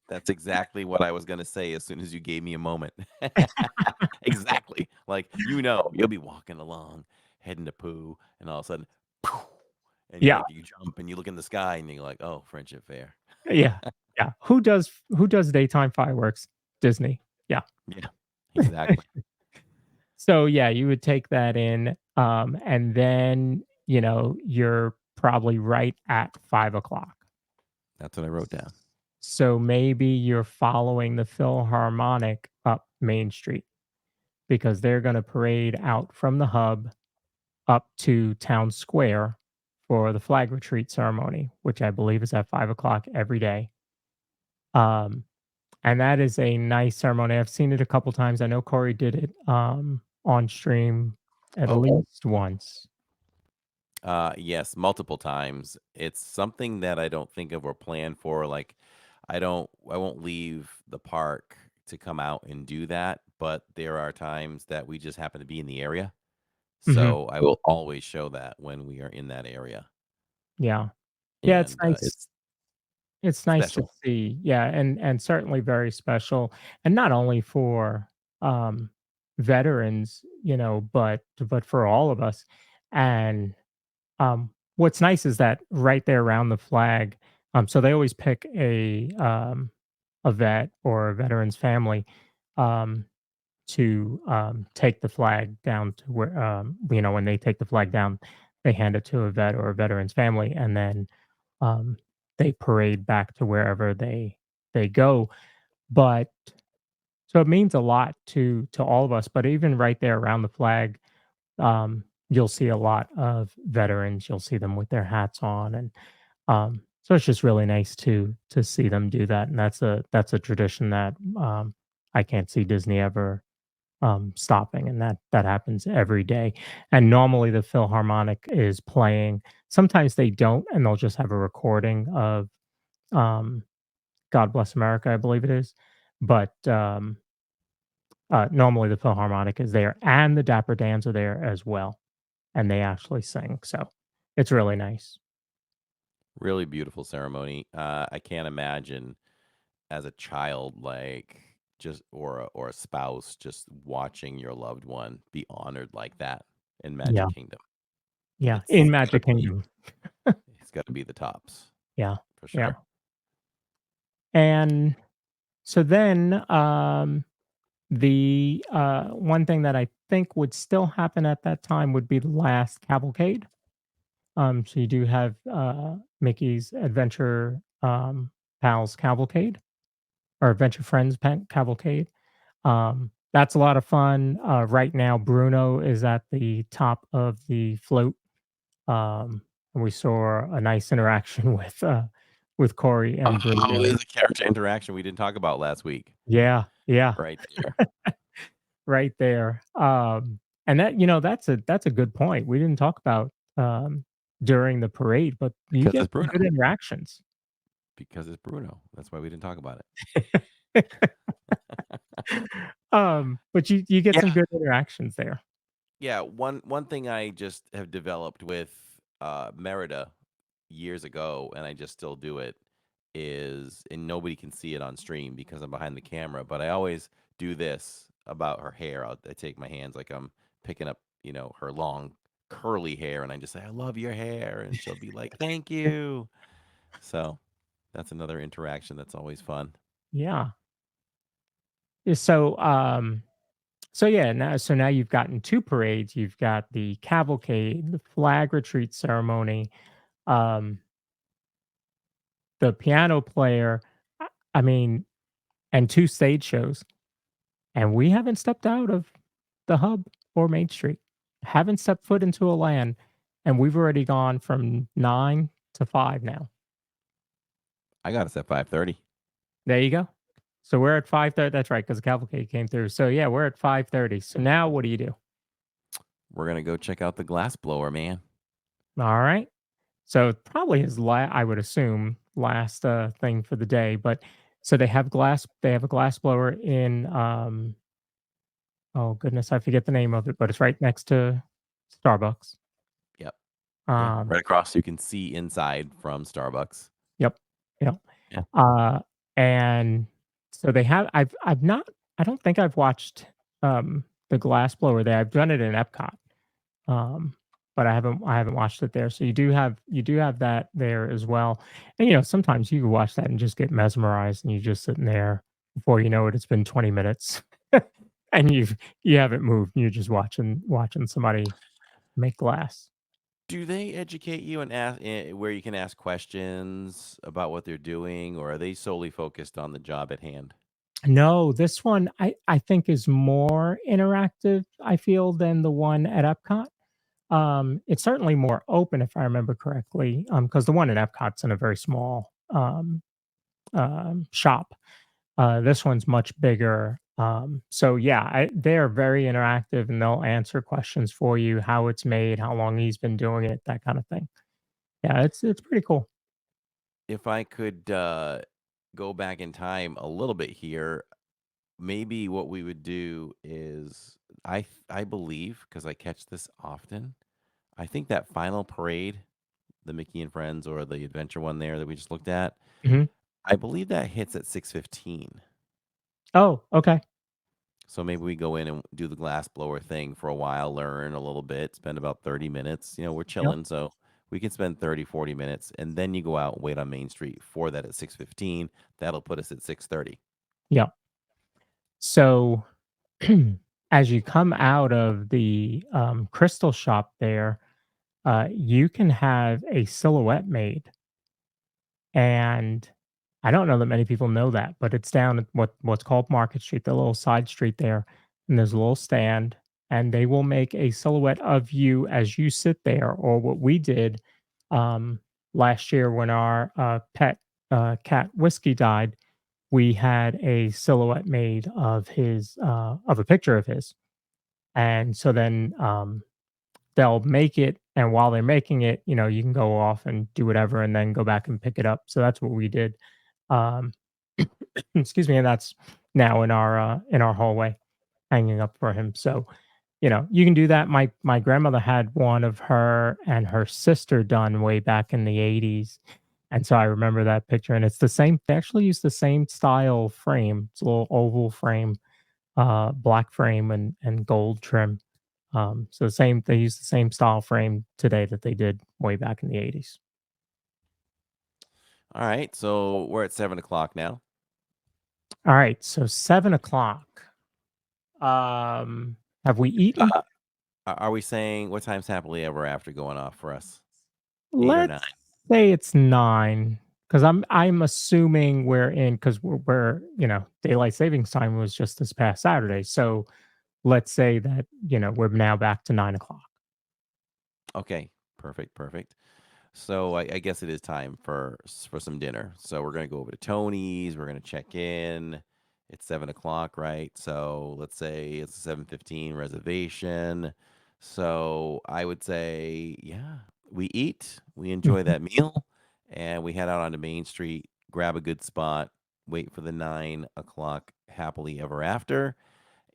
That's exactly what I was going to say as soon as you gave me a moment. Exactly. Like, you'll be walking along, heading to poo, and all of a sudden, poof, and Yeah, you jump and you look in the sky and you're like, oh, Friendship Fair. yeah, yeah. Who does daytime fireworks? Disney. Yeah. Yeah, exactly. So yeah, you would take that in, and then you're probably right at 5 o'clock. That's what I wrote down. So maybe you're following the Philharmonic up Main Street because they're going to parade out from the hub up to Town Square for the flag retreat ceremony, which I believe is at 5 o'clock every day. Um, and that is a nice ceremony. I've seen it a couple times. I know Corey did it on stream at Oh, least once. yes, multiple times. It's something that I don't think of or plan for. Like, I won't leave the park to come out and do that, but there are times that we just happen to be in the area. Mhm. So I will always show that when we are in that area, Yeah. Yeah, it's and nice. it's It's nice to special. see. Yeah, and certainly very special, and not only for, um, veterans, but for all of us, and, what's nice is that right there around the flag, so they always pick a vet or a veteran's family, um, to, take the flag down to where, when they take the flag down, they hand it to a vet or a veteran's family, and then, um, they parade back to wherever they go. But so it means a lot to all of us. But even right there around the flag, you'll see a lot of veterans. You'll see them with their hats on, and so it's just really nice to see them do that. And that's a tradition that I can't see Disney ever stopping, and that happens every day. And normally the Philharmonic is playing. Sometimes they don't, and they'll just have a recording of um, "God Bless America," I believe it is. But normally the Philharmonic is there, and the Dapper Dans are there as well, and they actually sing. So it's really nice. Really beautiful ceremony. I can't imagine as a child, like just or a spouse, just watching your loved one be honored like that in Yeah, Magic Kingdom. yeah. It's In gotta Magic be Kingdom. it's gotta be the tops Yeah, for yeah. sure. And so then the, one thing that I think would still happen at that time would be the last cavalcade. So you do have, Mickey's Adventure, Pals Cavalcade or Adventure Friends Cavalcade. That's a lot of fun. Right now, Bruno is at the top of the float, and we saw a nice interaction with Corey and Oh, Bruno. there's a character interaction we didn't talk about last week. Yeah, yeah. Right there. Right there. And that's a good point. We didn't talk about during the parade, but you Because get it's some Bruno. good interactions. Because it's Bruno. That's why we didn't talk about it. But you get Yeah. some good interactions there. Yeah, one thing I just have developed with, Merida years ago, and I just still do it, is and nobody can see it on stream because I'm behind the camera, but I always do this about her hair. I take my hands like I'm picking up, her long curly hair, and I just say, "I love your hair," and she'll be like, "Thank you." So, that's another interaction that's always fun. Yeah. Yeah, so yeah, now you've gotten 2 parades. You've got the cavalcade, the flag retreat ceremony. Um the piano player, I mean, and 2 stage shows, and we haven't stepped out of the hub or Main Street. Haven't stepped foot into a land, and we've already gone from 9 to 5 now. I got us at 5:30. There you go. So we're at 5:30. That's right, because the cavalcade came through. So yeah, we're at 5:30. So now what do you do? We're gonna go check out the glass blower, man. All right. So probably his I would assume last thing for the day. But so they have a glass blower in oh goodness, I forget the name of it, but it's right next to Starbucks. Yep. Yeah. Um Right across, you can see inside from Starbucks. yep. Yep. Yeah. Uh and so they have I've not I don't think I've watched the glass blower there. I've done it in Epcot. Um, but I haven't watched it there. So you do have that there as well. And sometimes you can watch that and just get mesmerized and you're just sitting there before you know it, it's been 20 minutes and you haven't moved. You're just watching somebody make glass. Do they educate you and ask where you can ask questions about what they're doing, or are they solely focused on the job at hand? No, this one I think is more interactive, I feel, than the one at Epcot. It's certainly more open if I remember correctly, because the one in Epcot's in a very small shop. This one's much bigger. So yeah, they're very interactive and they'll answer questions for you, how it's made, how long he's been doing it, that kind of thing. Yeah, it's pretty cool. If I could go back in time a little bit here, maybe what we would do is I believe, because I catch this often, I think that final parade, the Mickey and Friends or the adventure one there that we just looked at, Mhm. I believe that hits at 6:15. Oh, okay. So maybe we go in and do the glass blower thing for a while, learn a little bit, spend about 30 minutes. We're Yep. chilling, so we can spend 30, 40 minutes, and then you go out and wait on Main Street for that at 6:15. That'll put us at 6:30. Yep. So as you come out of the crystal shop there, you can have a silhouette made. And I don't know that many people know that, but it's down at what's called Market Street, the little side street there. And there's a little stand, and they will make a silhouette of you as you sit there. Or what we did um, last year when our pet cat Whiskey died, we had a silhouette made of a picture of his. And so then they'll make it, and while they're making it, you can go off and do whatever and then go back and pick it up. So that's what we did. Um, excuse me, and that's now in our hallway hanging up for him. So, you can do that. My grandmother had one of her and her sister done way back in the 80s. And so I remember that picture, and it's the same. They actually use the same style frame. It's a little oval frame, black frame and gold trim. So they use the same style frame today that they did way back in the 80s. All right, so we're at 7 o'clock now. All right, so 7 o'clock. Have we eaten? Uh, are we saying what time's happily ever after going off for us? 8 or 9? Let's say it's 9, because I'm assuming we're in, because we're daylight savings time was just this past Saturday. So let's say that we're now back to 9 o'clock. Okay, perfect, perfect. So I guess it is time for some dinner. So we're gonna go over to Tony's. We're gonna check in. It's 7 o'clock, right? So let's say it's a 7:15 reservation. So I would say, yeah, we eat, we enjoy Mhm. that meal, and we head out onto Main Street, grab a good spot, wait for the 9 o'clock happily ever after,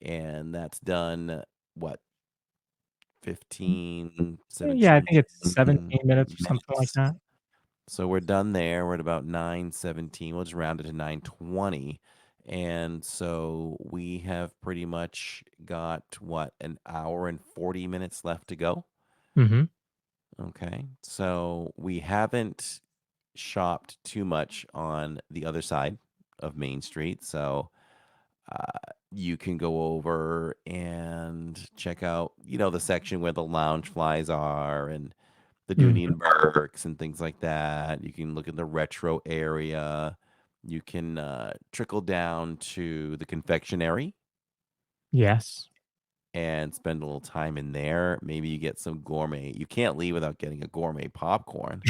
and that's done. What, 15, Yeah, I 17 think it's 17 minutes or something like minutes. that. So we're done there. We're at about 9:17. We'll just round it to 9:20. And so we have pretty much got what, an hour and 40 minutes left to go. Mhm. Okay. So we haven't shopped too much on the other side of Main Street. So you can go over and check out, the section where the lounge flies are and the Mhm. Dooney and Burks and things like that. You can look in the retro area. You can trickle down to the confectionery Yes. and spend a little time in there. Maybe you get some gourmet. You can't leave without getting a gourmet popcorn.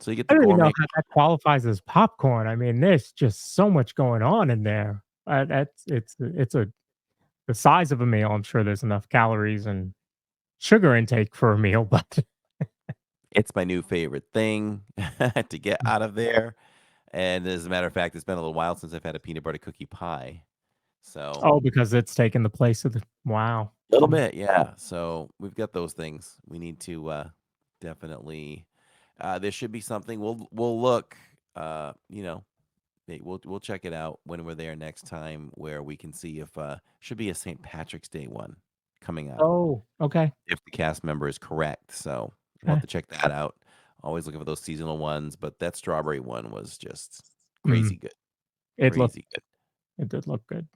So you get I the don't even know gourmet. how that qualifies as popcorn. I mean, there's just so much going on in there. That's it's a the size of a meal. I'm sure there's enough calories and sugar intake for a meal, but It's my new favorite thing to get out of there. And as a matter of fact, it's been a little while since I've had a peanut butter cookie pie. So oh, because it's taken the place of the wow. a little Mm. bit, yeah. So we've got those things. We need to definitely. There should be something. We'll look. You know, we'll check it out when we're there next time, where we can see if should be a St. Patrick's Day one coming out Oh, okay. if the cast member is correct. So we'll have Okay. to check that out. Always looking for those seasonal ones, but that strawberry one was just Mm. crazy good, It looked crazy good. it did look good.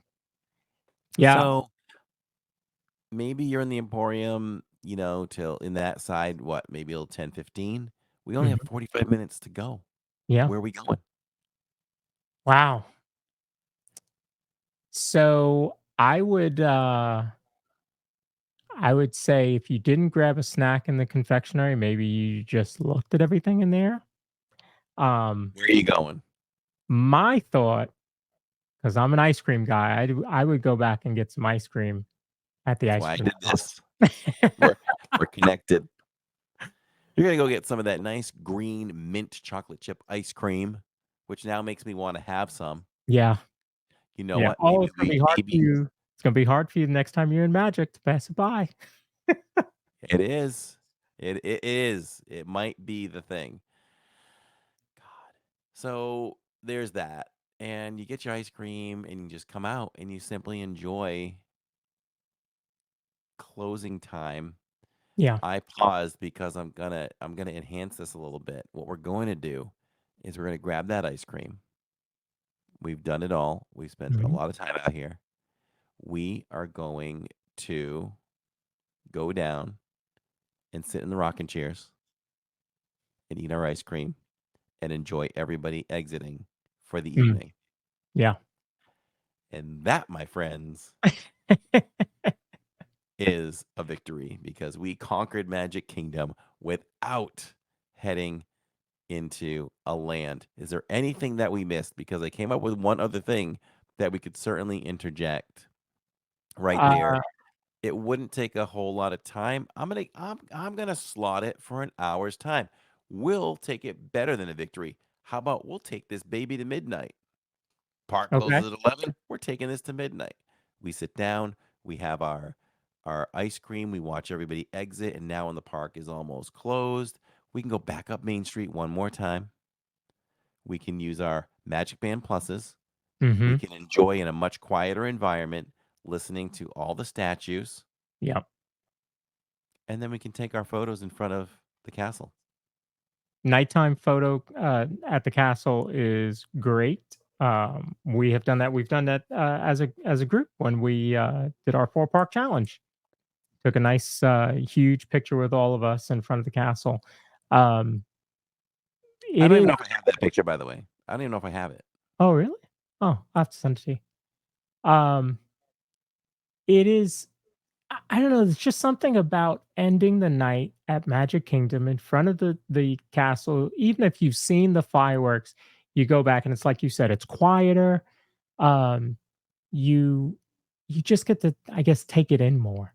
Yeah. So maybe you're in the Emporium, till in that side, what, maybe till 10:15. We only have Mhm. 45 minutes to go. Yeah. Where are we going? Wow. So I would say if you didn't grab a snack in the confectionery, maybe you just looked at everything in there. Um, Where are you going? my thought, because I'm an ice cream guy, I would go back and get some ice cream at the That's ice why I cream did shop. this. We're we're connected. You're gonna go get some of that nice green mint chocolate chip ice cream, which now makes me want to have some. Yeah, You know yeah. what? Oh, Maybe it's gonna we be hard for maybe you. It's gonna be hard for you the next time you're in Magic to pass it by. it is. It is. It might be the thing. God. So there's that. And you get your ice cream and you just come out and you simply enjoy closing time. Yeah. I paused because I'm gonna enhance this a little bit. What we're going to do is we're gonna grab that ice cream. We've done it all. We've spent a Mhm. lot of time out here. We are going to go down and sit in the rocking chairs and eat our ice cream and enjoy everybody exiting for the Mm. evening. Yeah. And that, my friends, is a victory because we conquered Magic Kingdom without heading into a land. Is there anything that we missed? Because I came up with one other thing that we could certainly interject right there. Uh, It wouldn't take a whole lot of time. I'm gonna slot it for an hour's time. We'll take it better than a victory. How about we'll take this baby to midnight? Park okay. closes at 11. We're taking this to midnight. We sit down, we have our ice cream, we watch everybody exit, and now when the park is almost closed, we can go back up Main Street one more time. We can use our Magic Band Pluses. We Mhm. can enjoy in a much quieter environment, listening to all the statues, Yep. and then we can take our photos in front of the castle. Nighttime photo at the castle is great. We have done that. We've done that as a group when we did our 4 park challenge. Took a nice huge picture with all of us in front of the castle. Um, I it don't even is. know if I have that picture, by the way. I don't even know if I have it. Oh, really? Oh, I have to send it to you. It is. I don't know. There's just something about ending the night at Magic Kingdom in front of the castle. Even if you've seen the fireworks, you go back and it's like you said, it's quieter. Um, you you just get to, I guess, take it in more.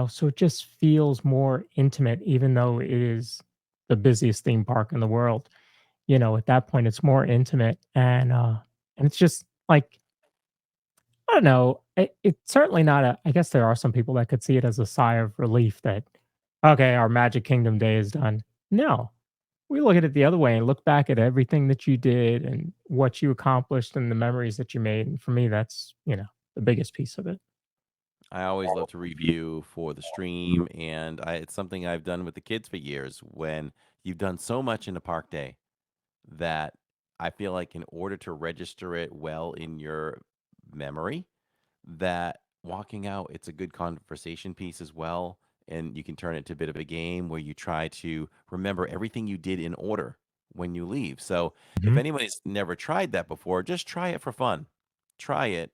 So it just feels more intimate, even though it is the busiest theme park in the world. At that point, it's more intimate, and it's just like I don't know. It's certainly not a. I guess there are some people that could see it as a sigh of relief that, okay, our Magic Kingdom day is done. No, we look at it the other way and look back at everything that you did and what you accomplished and the memories that you made. And for me, that's the biggest piece of it. I always love to review for the stream, and it's something I've done with the kids for years. When you've done so much in a park day that I feel like in order to register it well in your memory, that walking out, it's a good conversation piece as well. and you can turn it to a bit of a game where you try to remember everything you did in order when you leave. So if Mhm. anybody's never tried that before, just try it for fun. Try it,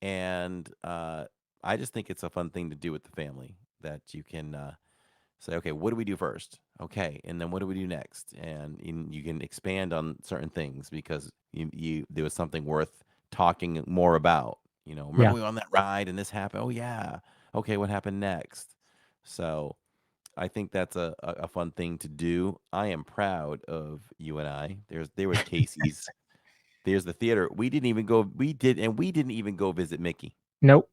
and I just think it's a fun thing to do with the family that you can say, okay, what do we do first? Okay, and then what do we do next? And you can expand on certain things because you there was something worth talking more about. Remember Yeah. we were on that ride and this happened. Oh yeah. Okay, what happened next? So I think that's a fun thing to do. I am proud of you and I. There was Casey's. There's the theater. We didn't even go. We didn't even go visit Mickey. Nope.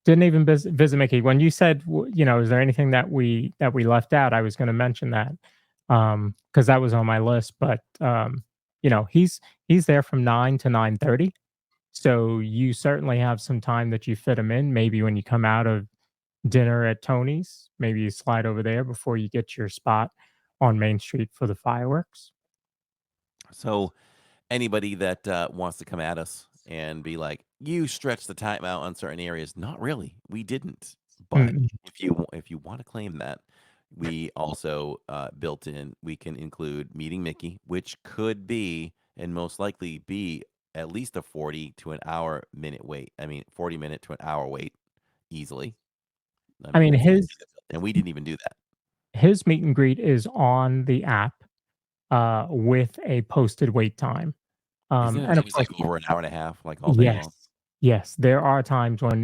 Didn't even visit Mickey. When you said, is there anything that we left out? I was going to mention that because that was on my list. But he's there from 9 to 9:30, so you certainly have some time that you fit him in. Maybe when you come out of dinner at Tony's, maybe you slide over there before you get your spot on Main Street for the fireworks. So anybody that wants to come at us and be like, "You stretched the time out on certain areas." Not really. We didn't. But Mm-mm. if you want to claim that, we also built in. We can include meeting Mickey, which could be and most likely be at least a 40 to an hour minute wait. I mean, 40-minute to an hour wait easily. I I mean, mean, that's his easy, and we didn't even do that. his meet and greet is on the app with a posted wait time. Isn't it And of always course, like over an hour and a half, like all day yes, long? yes, there are times when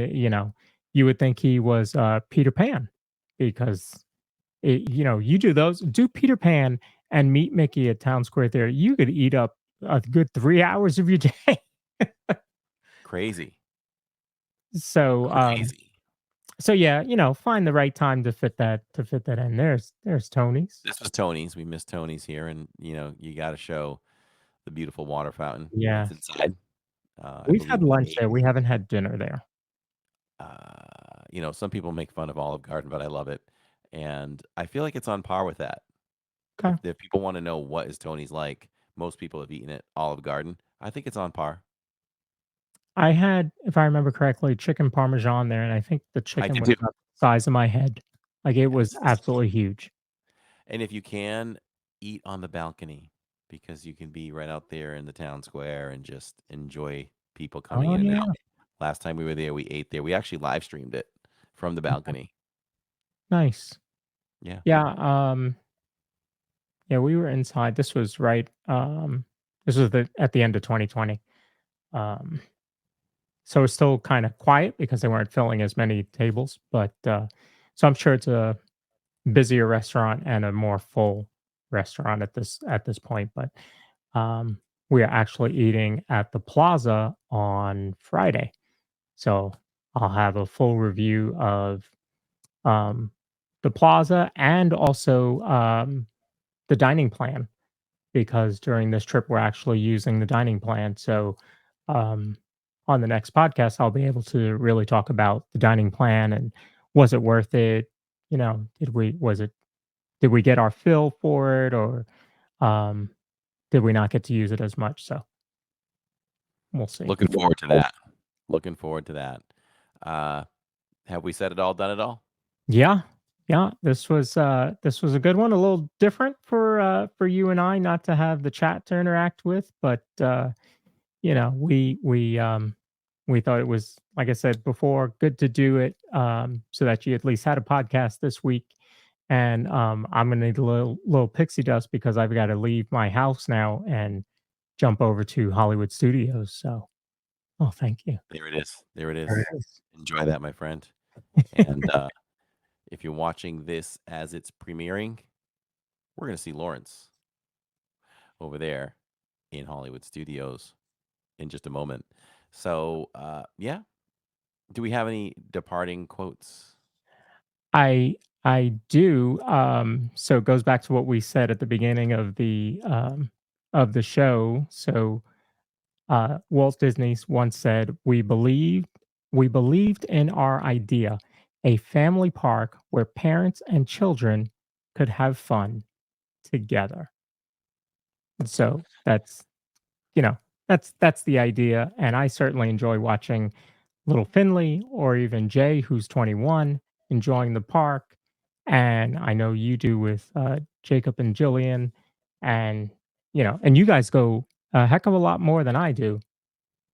you would think he was Peter Pan because you do Peter Pan and meet Mickey at Town Square Theater. You could eat up a good 3 hours of your day. Crazy, So, crazy. yeah, find the right time to fit that in. There's Tony's. This was Tony's. We missed Tony's here, and you got to show the beautiful water fountain that's Yes. inside. I We've believe had we lunch ate. there. We haven't had dinner there. Some people make fun of Olive Garden, but I love it, and I feel like it's on par with that. If Okay. if people want to know what is Tony's like, most people have eaten at Olive Garden. I think it's on par. I had, if I remember correctly, chicken parmesan there, and I think the I chicken did was too. about the size of my head. Like, it was Yes. absolutely huge. And if you can, eat on the balcony because you can be right out there in the town square and just enjoy people coming Oh, in and yeah. out. Last time we were there, we ate there. We actually live streamed it from the balcony. Nice. Yeah. Yeah, yeah, we were inside. This was at the end of 2020. Um, so it's still kinda quiet because they weren't filling as many tables, but, so I'm sure it's a busier restaurant and a more full restaurant at this point, but, um, we are actually eating at the Plaza on Friday. So I'll have a full review of um, the plaza and also the dining plan because during this trip we're actually using the dining plan. So um, on the next podcast, I'll be able to really talk about the dining plan and was it worth it? Did we get our fill for it or um, did we not get to use it as much? So we'll see. Looking forward to that. Looking forward to that. Uh, have we said it all, done it all? Yeah. Yeah, this was a good one, a little different for you and I not to have the chat to interact with, but we thought it was, like I said before, good to do it so that you at least had a podcast this week. And I'm gonna need a little pixie dust because I've got to leave my house now and jump over to Hollywood Studios. So, oh, thank you. There it is. There it There is. it is. Enjoy that, my friend. And if you're watching this as it's premiering, we're going to see Lawrence over there in Hollywood Studios in just a moment. So, yeah. Do we have any departing quotes? I do. So it goes back to what we said at the beginning of the show. So Walt Disney once said, "We believed in our idea, a family park where parents and children could have fun together." And so you know that's the idea, and I certainly enjoy watching little Finley or even Jay, who's 21, enjoying the park and I know you do with Jacob and Jillian, and and you guys go a heck of a lot more than I do,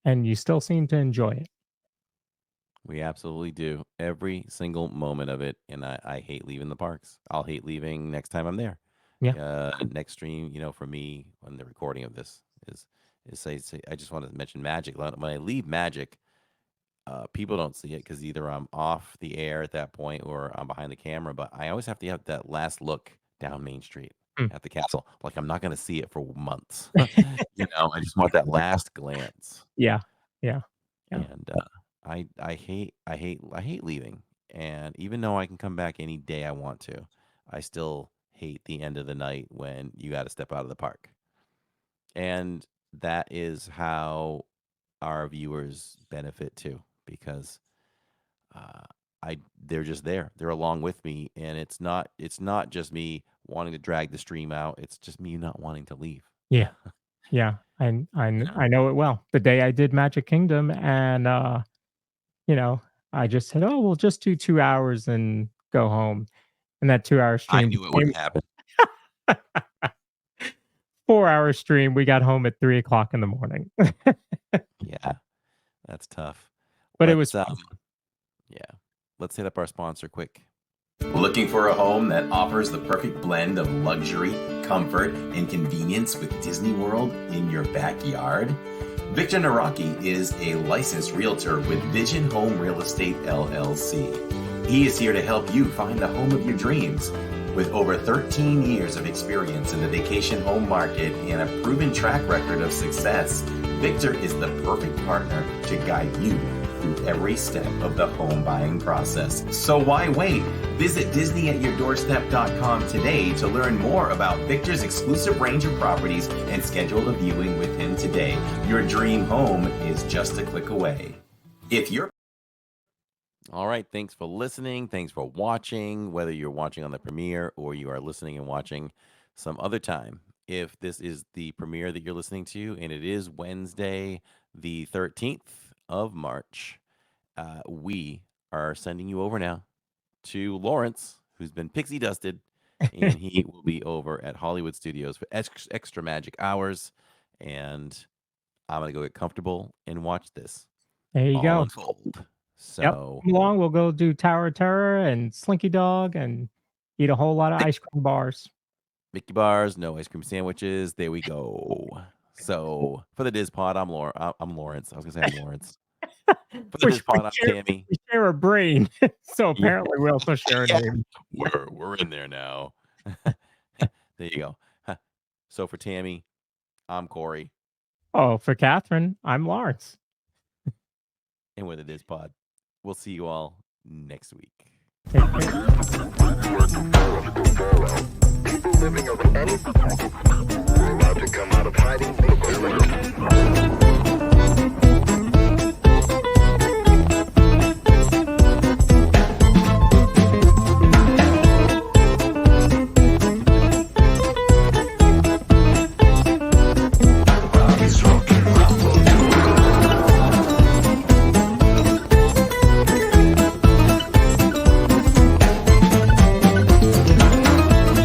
and you still seem to enjoy it. We absolutely do. Every single moment of it. And I hate leaving the parks. I'll hate leaving next time I'm there. Yeah. Next stream, for me, when the recording of this is say I just want to mention Magic. When I leave Magic, people don't see it because either I'm off the air at that point or I'm behind the camera. But I always have to have that last look down Main Street Mm. at the castle. Like I'm not going to see it for months. I just want that last glance. Yeah. Yeah. Yeah. And I hate leaving. And even though I can come back any day I want to, I still hate the end of the night when you got to step out of the park. And that is how our viewers benefit too, because they're just there. They're along with me, and it's not just me wanting to drag the stream out. It's just me not wanting to leave. Yeah. Yeah. And I know it well. The day I did Magic Kingdom, and I just said, "Oh, we'll just do 2 hours and go home." And that 2-hour I stream knew it became wouldn't happen. 4-hour stream. We got home at 3 o'clock in the morning. Yeah, that's tough. But it was Let's fun. yeah, let's hit up our sponsor quick. Looking for a home that offers the perfect blend of luxury, comfort, and convenience with Disney World in your backyard? Victor Naraki is a licensed realtor with Vision Home Real Estate LLC. He is here to help you find the home of your dreams. With over 13 years of experience in the vacation home market and a proven track record of success, Victor is the perfect partner to guide you through every step of the home buying process. So why wait? Visit DisneyAtYourDoorstep.com today to learn more about Victor's exclusive range of properties and schedule a viewing with him today. Your dream home is just a click away. All right, thanks for listening. Thanks for watching, whether you're watching on the premiere or you are listening and watching some other time. If this is the premiere that you're listening to, and it is Wednesday, the 13th of March, we are sending you over now to Lawrence, who's been pixie dusted, and he will be over at Hollywood Studios for extra magic hours. And I'm going to go get comfortable and watch this There you all go. unfold. Yep. So, Come along. We'll go do Tower of Terror and Slinky Dog and eat a whole lot of ice cream bars. Mickey bars, no ice cream sandwiches. There we go. So for the DIZPod, I'm Lawrence. I was gonna say I'm Lawrence. For the DIZPod, I'm Tammy. We share a brain, so Yeah. apparently we also share a Yeah. name. We're in there now. There you go. So for Tammy, I'm Cory, Oh, for Catherine, I'm Lawrence. and with the DIZPod, we'll see you all next week. Take care. People living of any we're allowed to come.